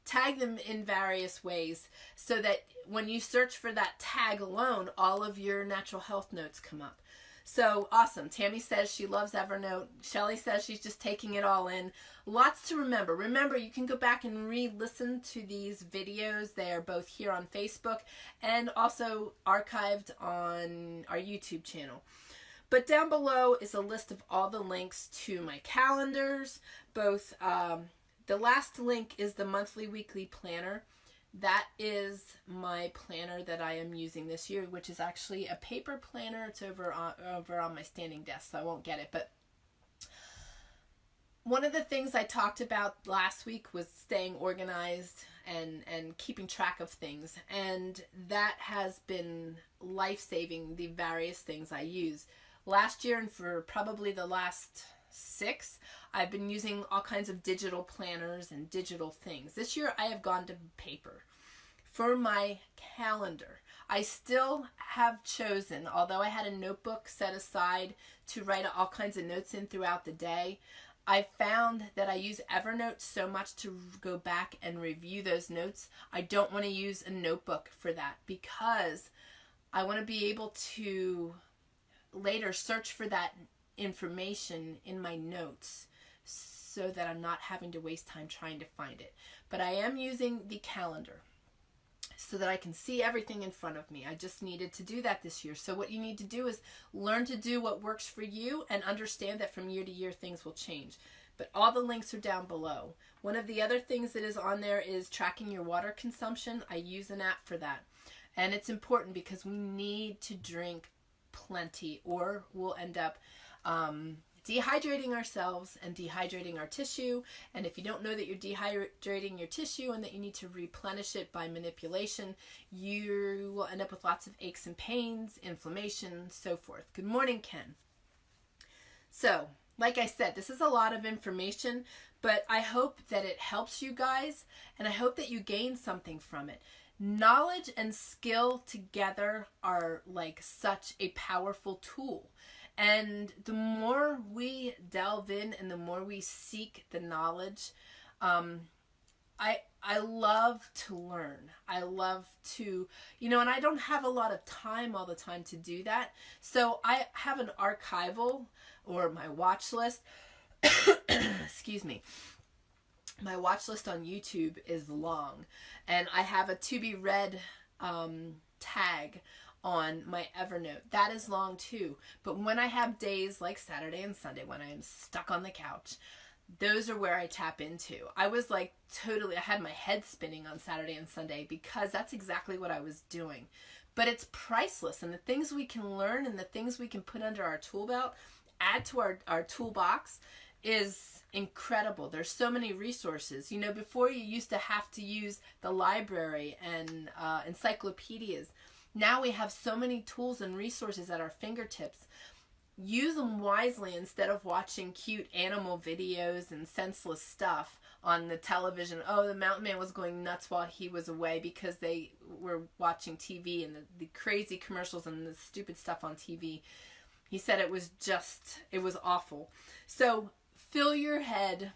tag them in various ways, so that when you search for that tag alone, all of your natural health notes come up. So awesome. Tammy says she loves Evernote. Shelley says she's just taking it all in. Lots to remember. Remember, you can go back and re-listen to these videos. They are both here on Facebook and also archived on our YouTube channel. But down below is a list of all the links to my calendars. Both the last link is the monthly weekly planner. That is my planner that I am using this year, which is actually a paper planner. It's over on my standing desk, so I won't get it. But one of the things I talked about last week was staying organized and keeping track of things. And that has been life-saving, the various things I use. Last year, and for probably the last 6, I've been using all kinds of digital planners and digital things. This year I have gone to paper. For my calendar, I still have chosen, although I had a notebook set aside to write all kinds of notes in throughout the day, I found that I use Evernote so much to go back and review those notes. I don't want to use a notebook for that, because I want to be able to later search for that information in my notes so that I'm not having to waste time trying to find it. But I am using the calendar so that I can see everything in front of me. I just needed to do that this year. So what you need to do is learn to do what works for you and understand that from year to year things will change. But all the links are down below. One of the other things that is on there is tracking your water consumption. I use an app for that. And it's important because we need to drink plenty or we'll end up dehydrating ourselves and dehydrating our tissue. And if you don't know that you're dehydrating your tissue and that you need to replenish it by manipulation, you will end up with lots of aches and pains, inflammation, so forth. Good morning, Ken. So, like I said, this is a lot of information, but I hope that it helps you guys, and I hope that you gain something from it. Knowledge and skill together are like such a powerful tool. And the more we delve in and the more we seek the knowledge, I love to learn. I love to, and I don't have a lot of time all the time to do that. So I have an archival or my watch list. Excuse me. My watch list on YouTube is long, and I have a to be read tag on my Evernote. That is long too. But when I have days like Saturday and Sunday when I am stuck on the couch, those are where I tap into. I was like I had my head spinning on Saturday and Sunday because that's exactly what I was doing. But it's priceless, and the things we can learn and the things we can put under our tool belt, add to our toolbox, is incredible. There's so many resources. Before you used to have to use the library and encyclopedias. Now we have so many tools and resources at our fingertips. Use them wisely instead of watching cute animal videos and senseless stuff on the television. Oh, the mountain man was going nuts while he was away because they were watching TV and the crazy commercials and the stupid stuff on TV. He said it was awful. So fill your head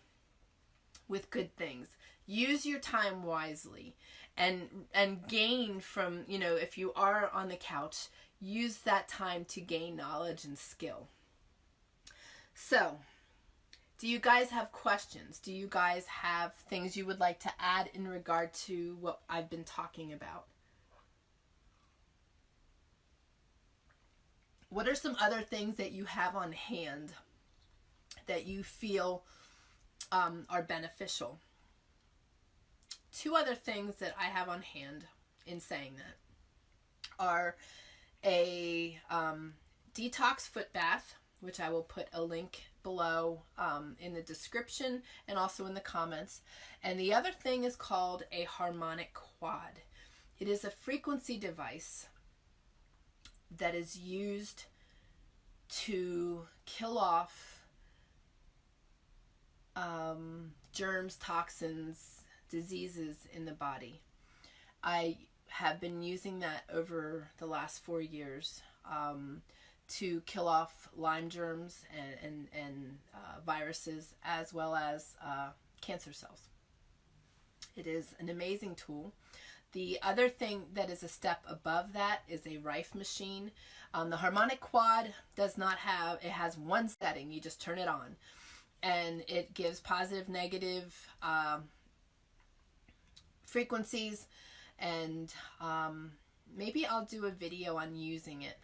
with good things. Use your time wisely. And gain from, if you are on the couch, use that time to gain knowledge and skill. So, do you guys have questions? Do you guys have things you would like to add in regard to what I've been talking about? What are some other things that you have on hand that you feel are beneficial? Two other things that I have on hand in saying that are a detox foot bath, which I will put a link below in the description and also in the comments. And the other thing is called a Harmonic Quad. It is a frequency device that is used to kill off germs, toxins, diseases in the body. I have been using that over the last 4 years to kill off lyme germs and viruses, as well as cancer cells. It is an amazing tool. The other thing that is a step above that is a Rife machine. The Harmonic Quad does not have, it has one setting. You just turn it on and it gives positive, negative frequencies, and maybe I'll do a video on using it.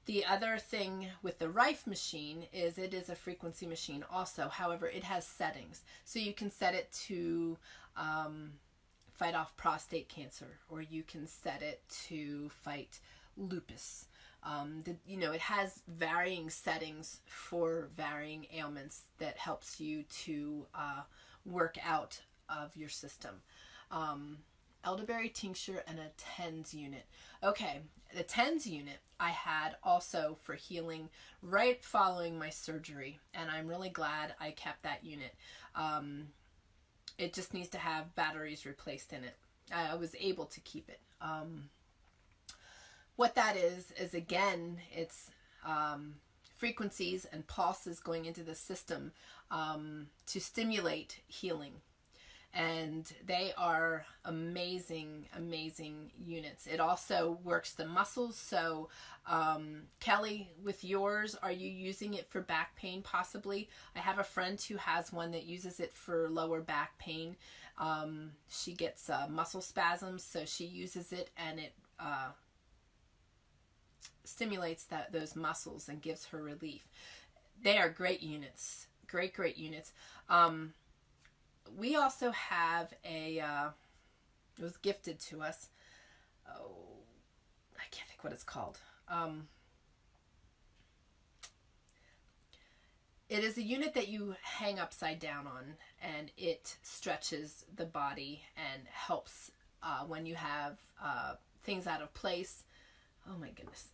The other thing with the Rife machine is it is a frequency machine also. However, it has settings. So you can set it to fight off prostate cancer, or you can set it to fight lupus. It has varying settings for varying ailments that helps you to work out of your system. Elderberry tincture and a TENS unit. Okay, the TENS unit I had also for healing right following my surgery, and I'm really glad I kept that unit. It just needs to have batteries replaced in it. I was able to keep it. What that is again, it's frequencies and pulses going into the system to stimulate healing. and they are amazing, amazing units. It also works the muscles. So Kelle, with yours, are you using it for back pain possibly? I have a friend who has one that uses it for lower back pain. She gets muscle spasms, so she uses it, and it stimulates those muscles and gives her relief. They are great units. Great units. We also have it was gifted to us. Oh, I can't think what it's called. It is a unit that you hang upside down on, and it stretches the body and helps when you have things out of place. Oh my goodness.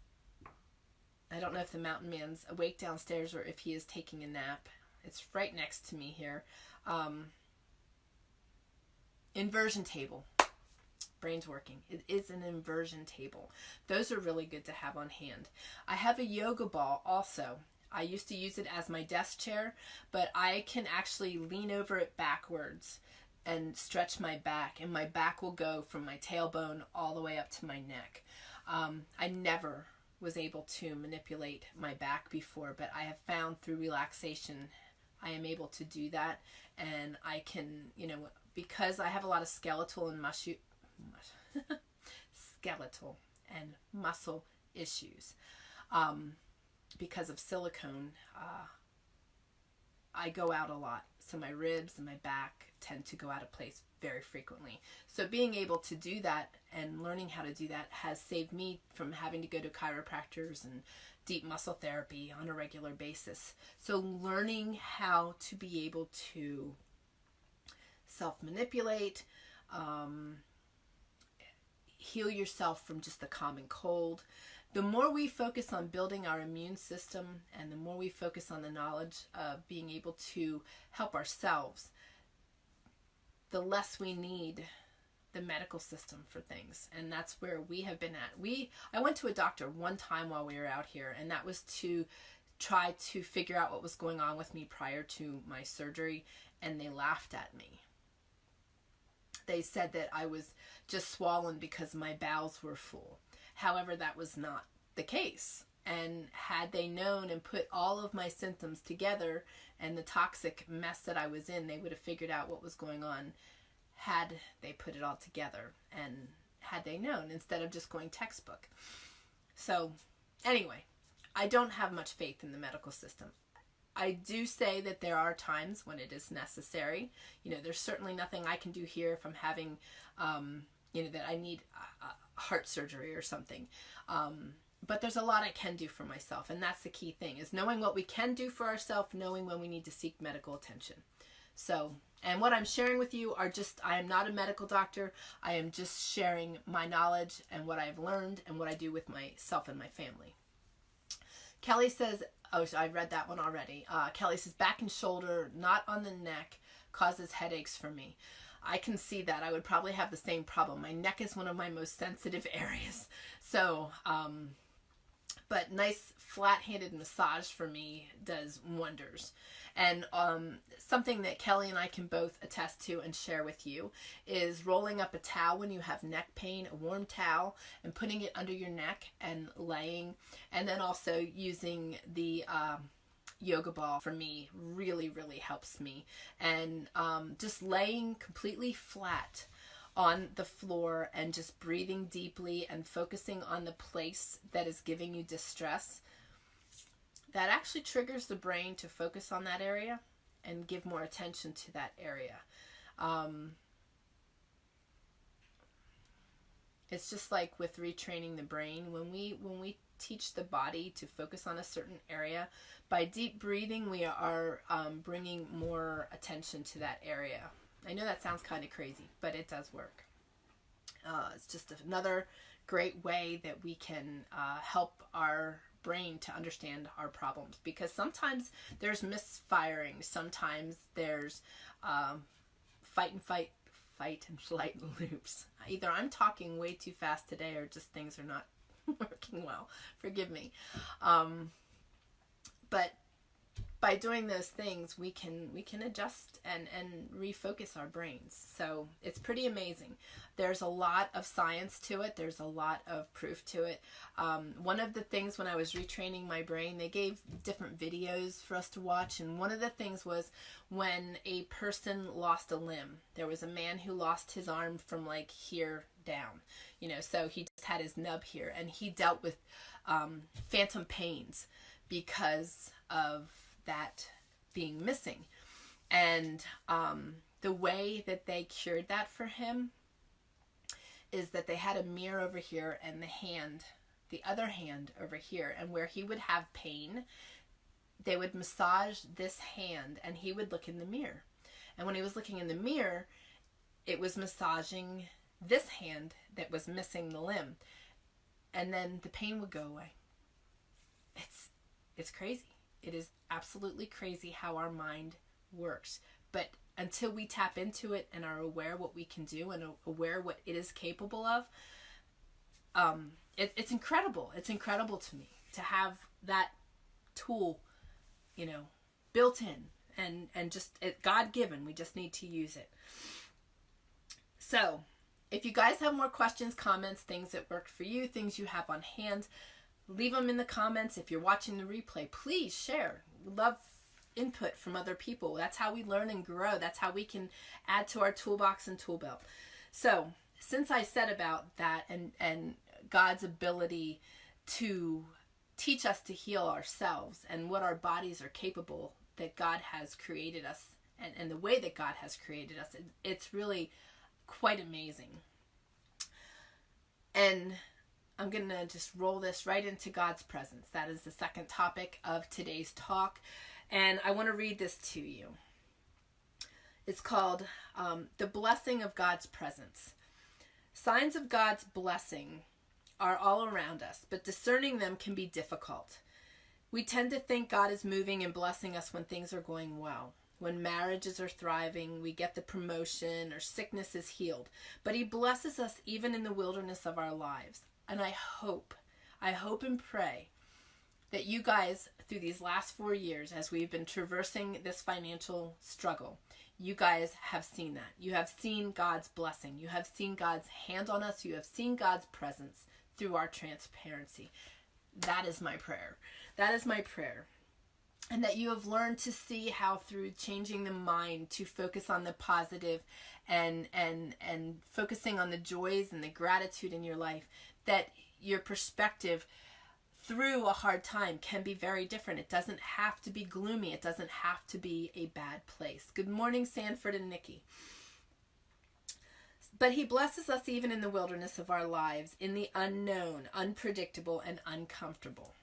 I don't know if the mountain man's awake downstairs or if he is taking a nap. It's right next to me here. Inversion table. Brain's working. It is an inversion table. Those are really good to have on hand. I have a yoga ball also. I used to use it as my desk chair, but I can actually lean over it backwards and stretch my back, and my back will go from my tailbone all the way up to my neck. I never was able to manipulate my back before, but I have found through relaxation I am able to do that, and I can, because I have a lot of skeletal and muscle issues, because of silicone, I go out a lot. So my ribs and my back tend to go out of place very frequently. So being able to do that and learning how to do that has saved me from having to go to chiropractors and deep muscle therapy on a regular basis. So learning how to be able to self-manipulate, heal yourself from just the common cold. The more we focus on building our immune system, and the more we focus on the knowledge of being able to help ourselves, the less we need the medical system for things. And that's where we have been at. I went to a doctor one time while we were out here, and that was to try to figure out what was going on with me prior to my surgery, and they laughed at me. They said that I was just swollen because my bowels were full. However, that was not the case. And had they known and put all of my symptoms together and the toxic mess that I was in, they would have figured out what was going on had they put it all together and had they known, instead of just going textbook. So anyway, I don't have much faith in the medical system. I do say that there are times when it is necessary. There's certainly nothing I can do here if I'm having, that I need heart surgery or something. But there's a lot I can do for myself. And that's the key thing, is knowing what we can do for ourselves, knowing when we need to seek medical attention. So, and what I'm sharing with you I am not a medical doctor. I am just sharing my knowledge and what I've learned and what I do with myself and my family. Kelle says, I read that one already. Kelle says, back and shoulder, not on the neck, causes headaches for me. I can see that. I would probably have the same problem. My neck is one of my most sensitive areas. So, but nice flat-handed massage for me does wonders. And something that Kelle and I can both attest to and share with you is rolling up a towel when you have neck pain, a warm towel, and putting it under your neck and laying. And then also using the yoga ball for me really helps me. And just laying completely flat on the floor and just breathing deeply and focusing on the place that is giving you distress, that actually triggers the brain to focus on that area and give more attention to that area. It's just like with retraining the brain. When we teach the body to focus on a certain area, by deep breathing, we are bringing more attention to that area. I know that sounds kind of crazy, but it does work. It's just another great way that we can help our brain to understand our problems, because sometimes there's misfiring, sometimes there's fight and flight loops. Either I'm talking way too fast today, or just things are not working well. Forgive me. But by doing those things, we can adjust and refocus our brains. So it's pretty amazing. There's a lot of science to it. There's a lot of proof to it. One of the things when I was retraining my brain, they gave different videos for us to watch. And one of the things was when a person lost a limb. There was a man who lost his arm from like here down, you know, so he just had his nub here, and he dealt with phantom pains because of that being missing. And the way that they cured that for him is that they had a mirror over here and the other hand over here, and where he would have pain, they would massage this hand and he would look in the mirror. And when he was looking in the mirror, it was massaging this hand that was missing the limb, and then the pain would go away. It's crazy. It is absolutely crazy how our mind works. But until we tap into it and are aware what we can do and aware what it is capable of, it's incredible. It's incredible to me to have that tool, you know, built in and just God-given. We just need to use it. So if you guys have more questions, comments, things that worked for you, things you have on hand, leave them in the comments. If you're watching the replay, please share. We love input from other people. That's how we learn and grow. That's how we can add to our toolbox and tool belt. So since I said about that and God's ability to teach us to heal ourselves and what our bodies are capable, that God has created us and the way that God has created us, it's really quite amazing. And I'm going to just roll this right into God's presence. That is the second topic of today's talk. And I want to read this to you. It's called The Blessing of God's Presence. Signs of God's blessing are all around us, but discerning them can be difficult. We tend to think God is moving and blessing us when things are going well. When marriages are thriving, we get the promotion, or sickness is healed. But He blesses us even in the wilderness of our lives. And I hope and pray that you guys, through these last 4 years, as we've been traversing this financial struggle, you guys have seen that. You have seen God's blessing. You have seen God's hand on us. You have seen God's presence through our transparency. That is my prayer. That is my prayer. And that you have learned to see how through changing the mind to focus on the positive and focusing on the joys and the gratitude in your life, that your perspective through a hard time can be very different. It doesn't have to be gloomy. It doesn't have to be a bad place. Good morning, Sanford and Nikki. But He blesses us even in the wilderness of our lives, in the unknown, unpredictable, and uncomfortable.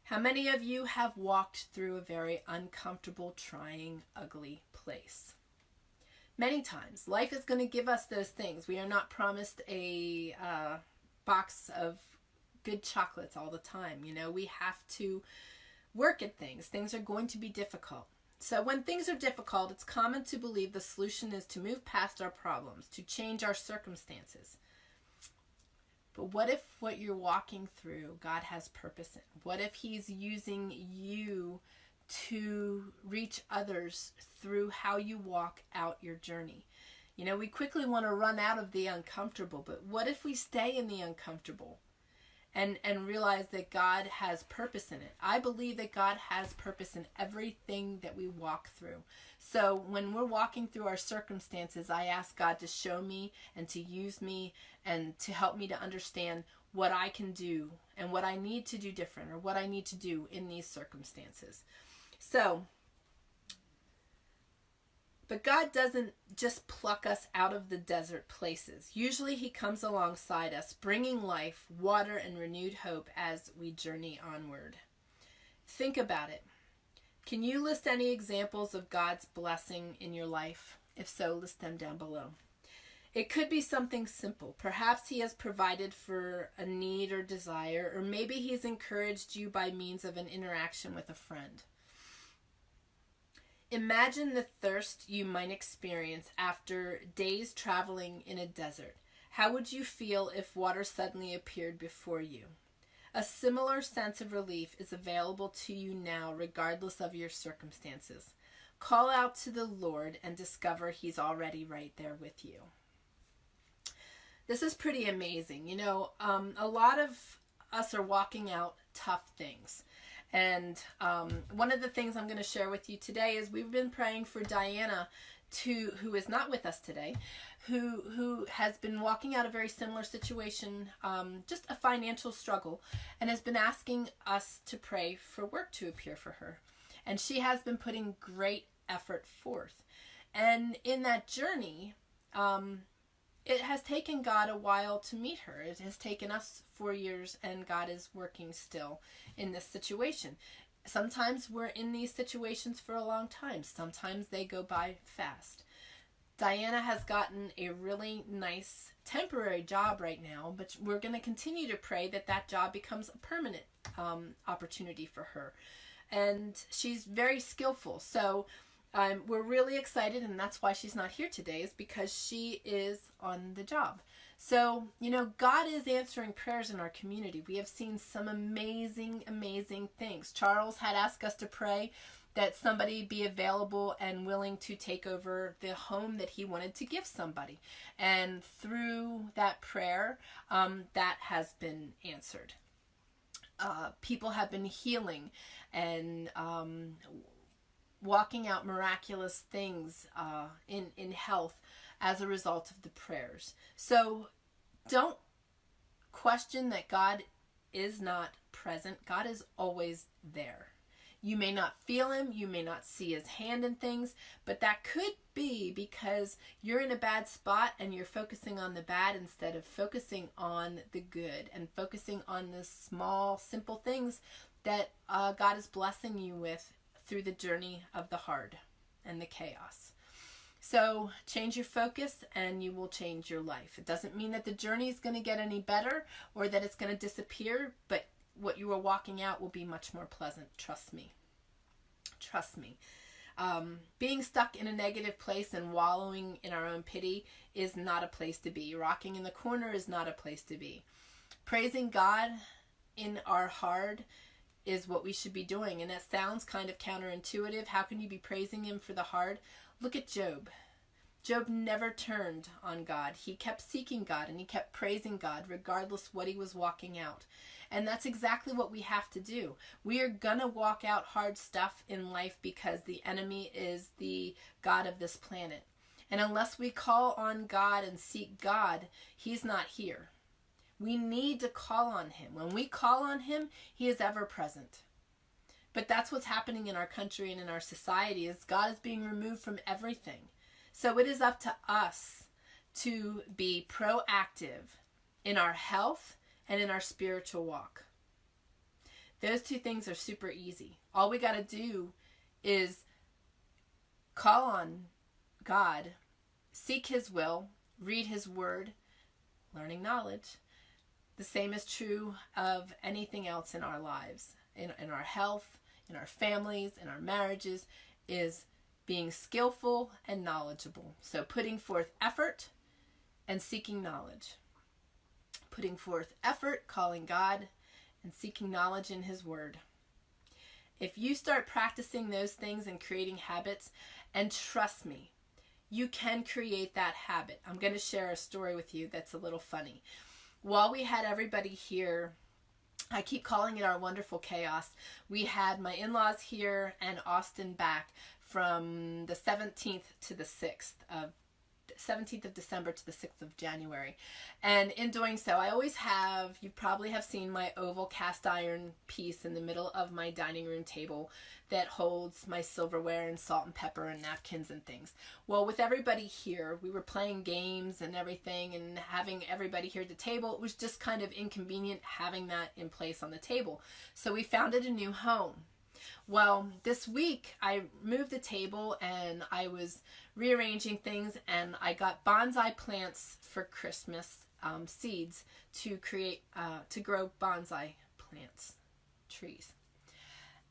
How many of you have walked through a very uncomfortable, trying, ugly place? Many times. Life is going to give us those things. We are not promised a box of good chocolates all the time. You know, we have to work at things. Things are going to be difficult. So when things are difficult, it's common to believe the solution is to move past our problems, to change our circumstances. But what if what you're walking through, God has purpose in? What if He's using you to reach others through how you walk out your journey? You know, we quickly want to run out of the uncomfortable, but what if we stay in the uncomfortable and realize that God has purpose in it? I believe that God has purpose in everything that we walk through. So when we're walking through our circumstances, I ask God to show me and to use me and to help me to understand what I can do and what I need to do different, or what I need to do in these circumstances. So, but God doesn't just pluck us out of the desert places. Usually He comes alongside us, bringing life, water, and renewed hope as we journey onward. Think about it. Can you list any examples of God's blessing in your life? If so, list them down below. It could be something simple. Perhaps He has provided for a need or desire, or maybe He's encouraged you by means of an interaction with a friend. Imagine the thirst you might experience after days traveling in a desert. How would you feel if water suddenly appeared before you? A similar sense of relief is available to you now, regardless of your circumstances. Call out to the Lord and discover He's already right there with you. This is pretty amazing. You know, a lot of us are walking out tough things. And one of the things I'm going to share with you today is we've been praying for Dianna, who is not with us today, who has been walking out a very similar situation, just a financial struggle, and has been asking us to pray for work to appear for her. And she has been putting great effort forth. And in that journey, it has taken God a while to meet her. It has taken us 4 years, and God is working still in this situation. Sometimes we're in these situations for a long time. Sometimes they go by fast. Dianna has gotten a really nice temporary job right now, but we're going to continue to pray that that job becomes a permanent opportunity for her. And she's very skillful. So we're really excited, and that's why she's not here today, is because she is on the job. So, you know, God is answering prayers in our community. We have seen some amazing, amazing things. Charles had asked us to pray that somebody be available and willing to take over the home that he wanted to give somebody. And through that prayer, that has been answered. People have been healing and walking out miraculous things in health as a result of the prayers. So don't question that God is not present. God is always there. You may not feel Him, you may not see His hand in things, but that could be because you're in a bad spot and you're focusing on the bad instead of focusing on the good and focusing on the small, simple things that God is blessing you with through the journey of the hard and the chaos. So change your focus and you will change your life. It doesn't mean that the journey is going to get any better or that it's going to disappear, but what you are walking out will be much more pleasant. Trust me. Trust me. Being stuck in a negative place and wallowing in our own pity is not a place to be. Rocking in the corner is not a place to be. Praising God in our hard is what we should be doing. And that sounds kind of counterintuitive. How can you be praising Him for the hard? Look at Job. Job never turned on God. He kept seeking God and he kept praising God regardless what he was walking out. And that's exactly what we have to do. We are going to walk out hard stuff in life because the enemy is the God of this planet. And unless we call on God and seek God, He's not here. We need to call on Him. When we call on Him, He is ever present. But that's what's happening in our country and in our society, is God is being removed from everything. So it is up to us to be proactive in our health and in our spiritual walk. Those two things are super easy. All we got to do is call on God, seek His will, read His word, learning knowledge. The same is true of anything else in our lives, in our health, in our families, in our marriages, is being skillful and knowledgeable. So putting forth effort and seeking knowledge. Putting forth effort, calling God, and seeking knowledge in His word. If you start practicing those things and creating habits, and trust me, you can create that habit. I'm going to share a story with you that's a little funny. While we had everybody here, I keep calling it our wonderful chaos. We had my in-laws here and Austin back from the 17th to the 6th of 17th of December to the 6th of January. And in doing so, I always have, you probably have seen my oval cast iron piece in the middle of my dining room table that holds my silverware and salt and pepper and napkins and things. Well, with everybody here, we were playing games and everything and having everybody here at the table. It was just kind of inconvenient having that in place on the table. So we found it a new home. Well, this week I moved the table and I was rearranging things, and I got bonsai plants for Christmas, seeds to create, to grow bonsai plants, trees.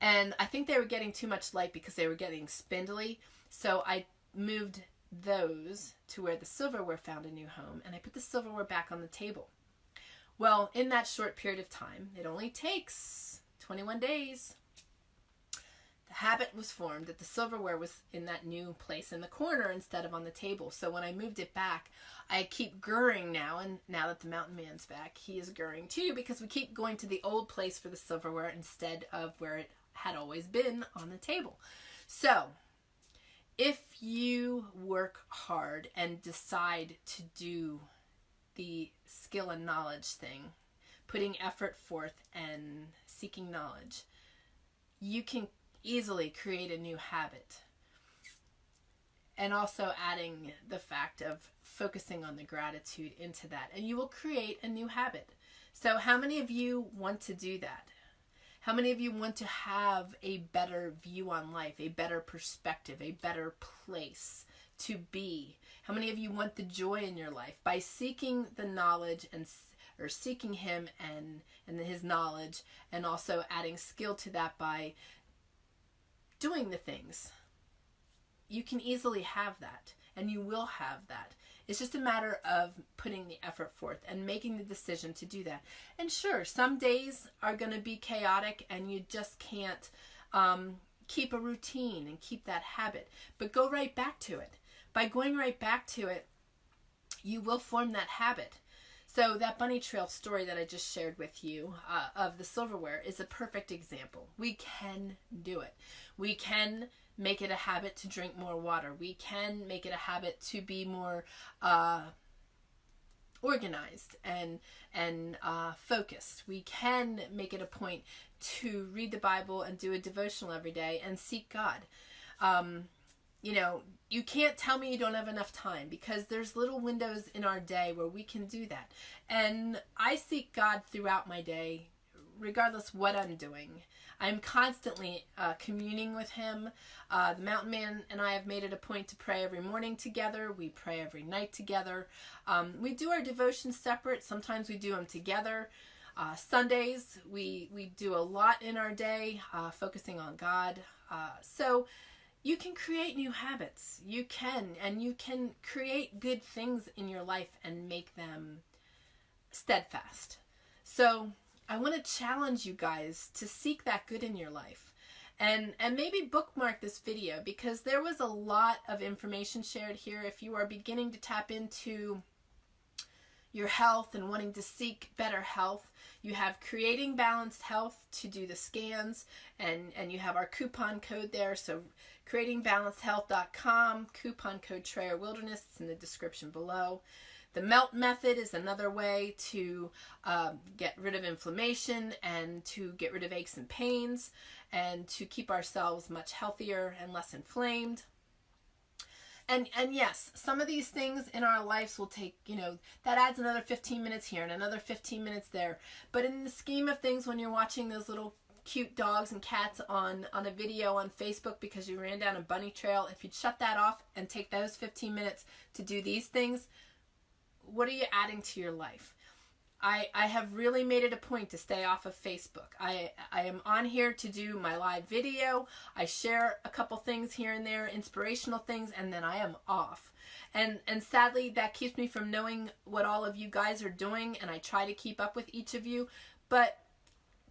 And I think they were getting too much light because they were getting spindly. So I moved those to where the silverware found a new home, and I put the silverware back on the table. Well, in that short period of time, it only takes 21 days, the habit was formed that the silverware was in that new place in the corner instead of on the table. So when I moved it back, I keep gurring now, and now that the mountain man's back, he is gurring too, because we keep going to the old place for the silverware instead of where it had always been, on the table. So if you work hard and decide to do the skill and knowledge thing, putting effort forth and seeking knowledge, you can easily create a new habit. And also adding the fact of focusing on the gratitude into that, and you will create a new habit. So how many of you want to do that? How many of you want to have a better view on life, a better perspective, a better place to be? How many of you want the joy in your life by seeking the knowledge or seeking him and his knowledge, and also adding skill to that by doing the things? You can easily have that, and you will have that. It's just a matter of putting the effort forth and making the decision to do that. And sure, some days are going to be chaotic and you just can't keep a routine and keep that habit, but go right back to it. By going right back to it, you will form that habit. So that bunny trail story that I just shared with you of the silverware is a perfect example. We can do it. We can make it a habit to drink more water. We can make it a habit to be more organized and focused. We can make it a point to read the Bible and do a devotional every day and seek God. You know, you can't tell me you don't have enough time, because there's little windows in our day where we can do that. And I seek God throughout my day, regardless what I'm doing. I'm constantly communing with him. The mountain man and I have made it a point to pray every morning together. We pray every night together. We do our devotions separate. Sometimes we do them together. Sundays, we do a lot in our day, focusing on God. So you can create new habits. You can create good things in your life and make them steadfast. So I want to challenge you guys to seek that good in your life, and maybe bookmark this video, because there was a lot of information shared here. If you are beginning to tap into your health and wanting to seek better health, you have Creating Balanced Health to do the scans, and you have our coupon code there. So creatingbalancedhealth.com, coupon code Trayer Wilderness, it's in the description below. The Melt Method is another way to get rid of inflammation and to get rid of aches and pains and to keep ourselves much healthier and less inflamed. And yes, some of these things in our lives will take, that adds another 15 minutes here and another 15 minutes there. But in the scheme of things, when you're watching those little cute dogs and cats on a video on Facebook because you ran down a bunny trail, if you'd shut that off and take those 15 minutes to do these things, what are you adding to your life? I have really made it a point to stay off of Facebook. I am on here to do my live video. I share a couple things here and there, inspirational things, and then I am off. And sadly, that keeps me from knowing what all of you guys are doing, and I try to keep up with each of you. But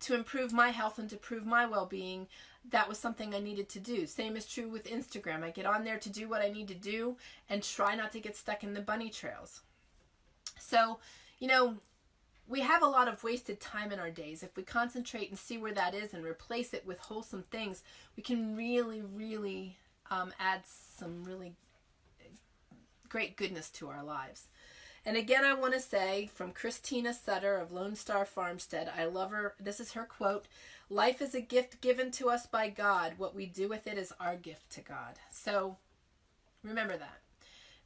to improve my health and to improve my well-being, that was something I needed to do. Same is true with Instagram. I get on there to do what I need to do and try not to get stuck in the bunny trails. So, we have a lot of wasted time in our days. If we concentrate and see where that is and replace it with wholesome things, we can really, really add some really great goodness to our lives. And again, I want to say, from Christina Sutter of Lone Star Farmstead, I love her. This is her quote: "Life is a gift given to us by God. What we do with it is our gift to God." So remember that.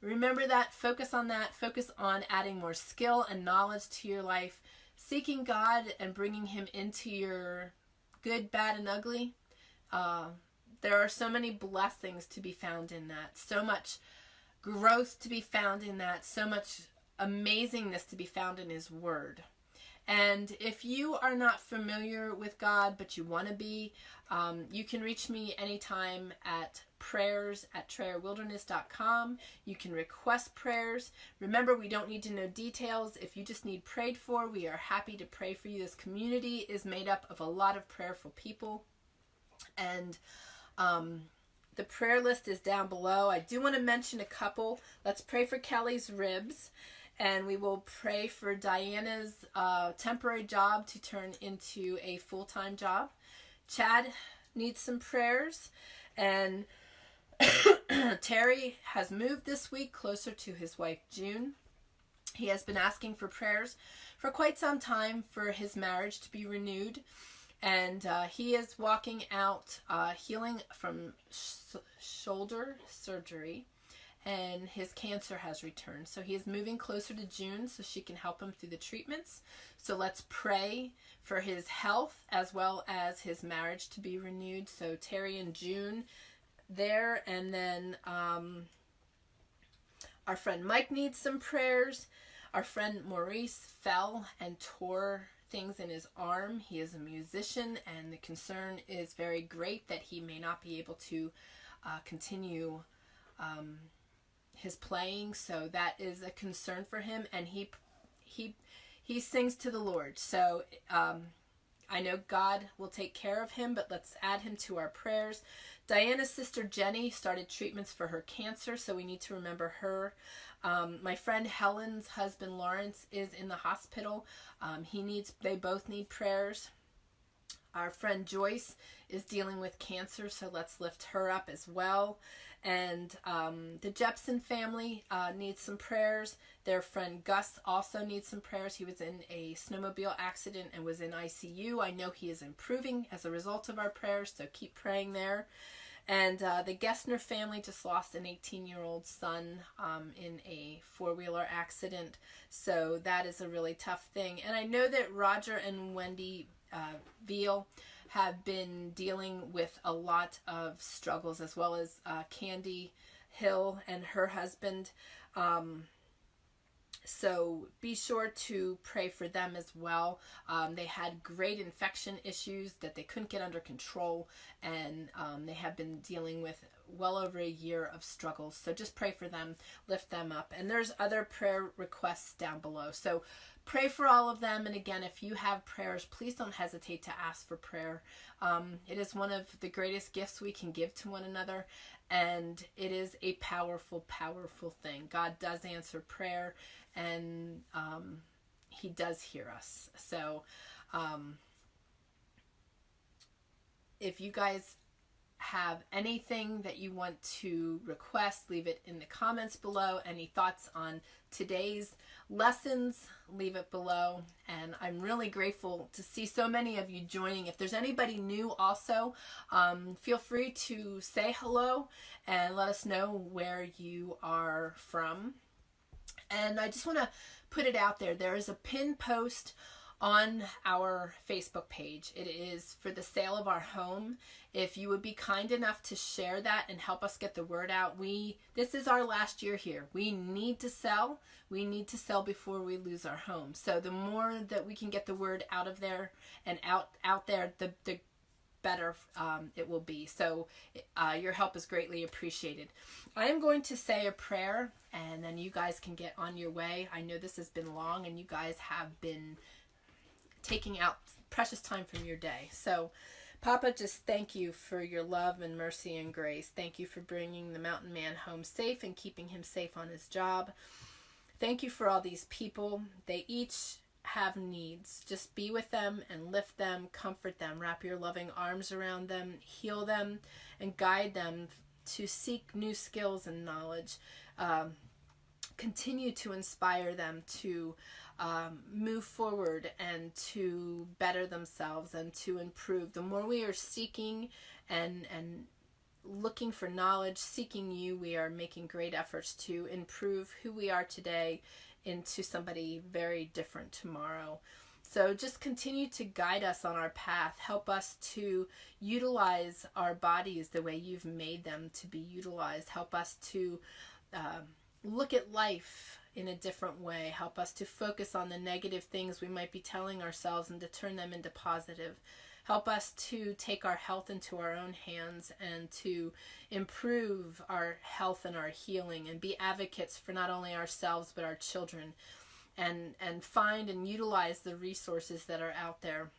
Remember that. Focus on that. Focus on adding more skill and knowledge to your life, seeking God and bringing him into your good, bad, and ugly. There are so many blessings to be found in that. So much growth to be found in that. So much amazingness to be found in his word. And if you are not familiar with God, but you want to be, you can reach me anytime at prayers@trayerwilderness.com. You can request prayers. Remember, we don't need to know details. If you just need prayed for, we are happy to pray for you. This community is made up of a lot of prayerful people. And the prayer list is down below. I do want to mention a couple. Let's pray for Kelly's ribs. And we will pray for Dianna's temporary job to turn into a full-time job. Chad needs some prayers. And Terry has moved this week closer to his wife, June. He has been asking for prayers for quite some time for his marriage to be renewed. And he is walking out healing from shoulder surgery. And his cancer has returned. So he is moving closer to June so she can help him through the treatments. So let's pray for his health as well as his marriage to be renewed. So Terry and June there. And then our friend Mike needs some prayers. Our friend Maurice fell and tore things in his arm. He is a musician, and the concern is very great that he may not be able to continue his playing, so that is a concern for him. And he sings to the Lord, so I know God will take care of him, but let's add him to our prayers. Diana's sister Jenny started treatments for her cancer, so we need to remember her. My friend Helen's husband Lawrence is in the hospital. They both need prayers. Our friend Joyce is dealing with cancer, so let's lift her up as well. And the Jepson family needs some prayers. Their friend Gus also needs some prayers. He was in a snowmobile accident and was in ICU. I know he is improving as a result of our prayers, so keep praying there. And the Gessner family just lost an 18-year-old son in a four-wheeler accident, so that is a really tough thing. And I know that Roger and Wendy Vielle have been dealing with a lot of struggles, as well as Candy Hill and her husband. So be sure to pray for them as well. They had great infection issues that they couldn't get under control, and they have been dealing with well over a year of struggles. So just pray for them, lift them up. And there's other prayer requests down below. So pray for all of them. And again, if you have prayers, please don't hesitate to ask for prayer. It is one of the greatest gifts we can give to one another. And it is a powerful, powerful thing. God does answer prayer, and he does hear us. So if you guys have anything that you want to request, leave it in the comments below. Any thoughts on today's lessons, leave it below. And I'm really grateful to see so many of you joining. If there's anybody new also, feel free to say hello and let us know where you are from. And I just want to put it out there. There is a pinned post on our Facebook page. It is for the sale of our home. If you would be kind enough to share that and help us get the word out. This is our last year here. We need to sell. We need to sell before we lose our home. So the more that we can get the word out of there and out there, the better it will be. So your help is greatly appreciated. I am going to say a prayer, and then you guys can get on your way. I know this has been long, and you guys have been taking out precious time from your day. So Papa, just thank you for your love and mercy and grace. Thank you for bringing the mountain man home safe and keeping him safe on his job. Thank you for all these people. They each have needs. Just be with them and lift them, comfort them, wrap your loving arms around them, heal them, and guide them to seek new skills and knowledge. Continue to inspire them to move forward and to better themselves and to improve. The more we are seeking and looking for knowledge, seeking you, we are making great efforts to improve who we are today into somebody very different tomorrow. So just continue to guide us on our path. Help us to utilize our bodies the way you've made them to be utilized. Help us to look at life in a different way. Help us to focus on the negative things we might be telling ourselves and to turn them into positive. Help us to take our health into our own hands and to improve our health and our healing and be advocates for not only ourselves but our children, and find and utilize the resources that are out there.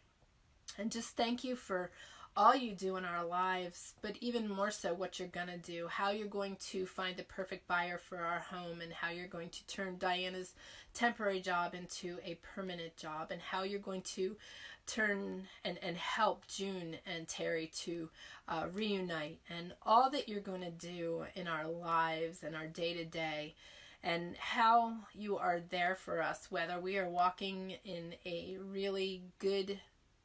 And just thank you for all you do in our lives, but even more so what you're going to do, how you're going to find the perfect buyer for our home, and how you're going to turn Dianna's temporary job into a permanent job, and how you're going to turn and help June and Terry to reunite, and all that you're going to do in our lives and our day-to-day, and how you are there for us, whether we are walking in a really good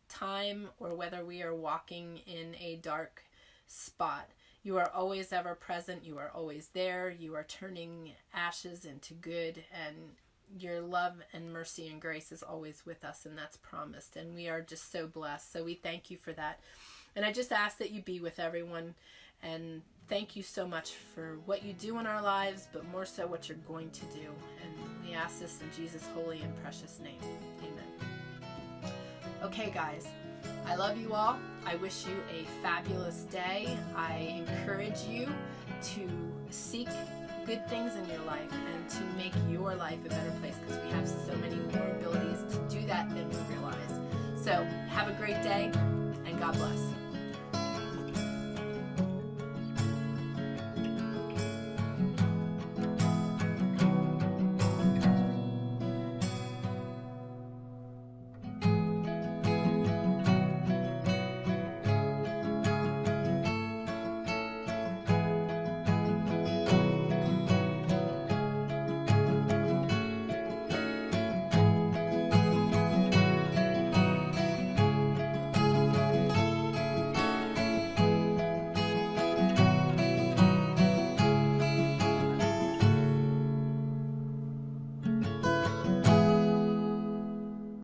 time or whether we are walking in a dark spot. You are always ever present. You are always there. You are turning ashes into good, and your love and mercy and grace is always with us, and that's promised, and we are just so blessed. So we thank you for that, and I just ask that you be with everyone, and thank you so much for what you do in our lives, but more so what you're going to do, and we ask this in Jesus' holy and precious name. Amen. Okay, guys, I love you all. I wish you a fabulous day. I encourage you to seek good things in your life and to make your life a better place, because we have so many more abilities to do that than we realize. So have a great day, and God bless.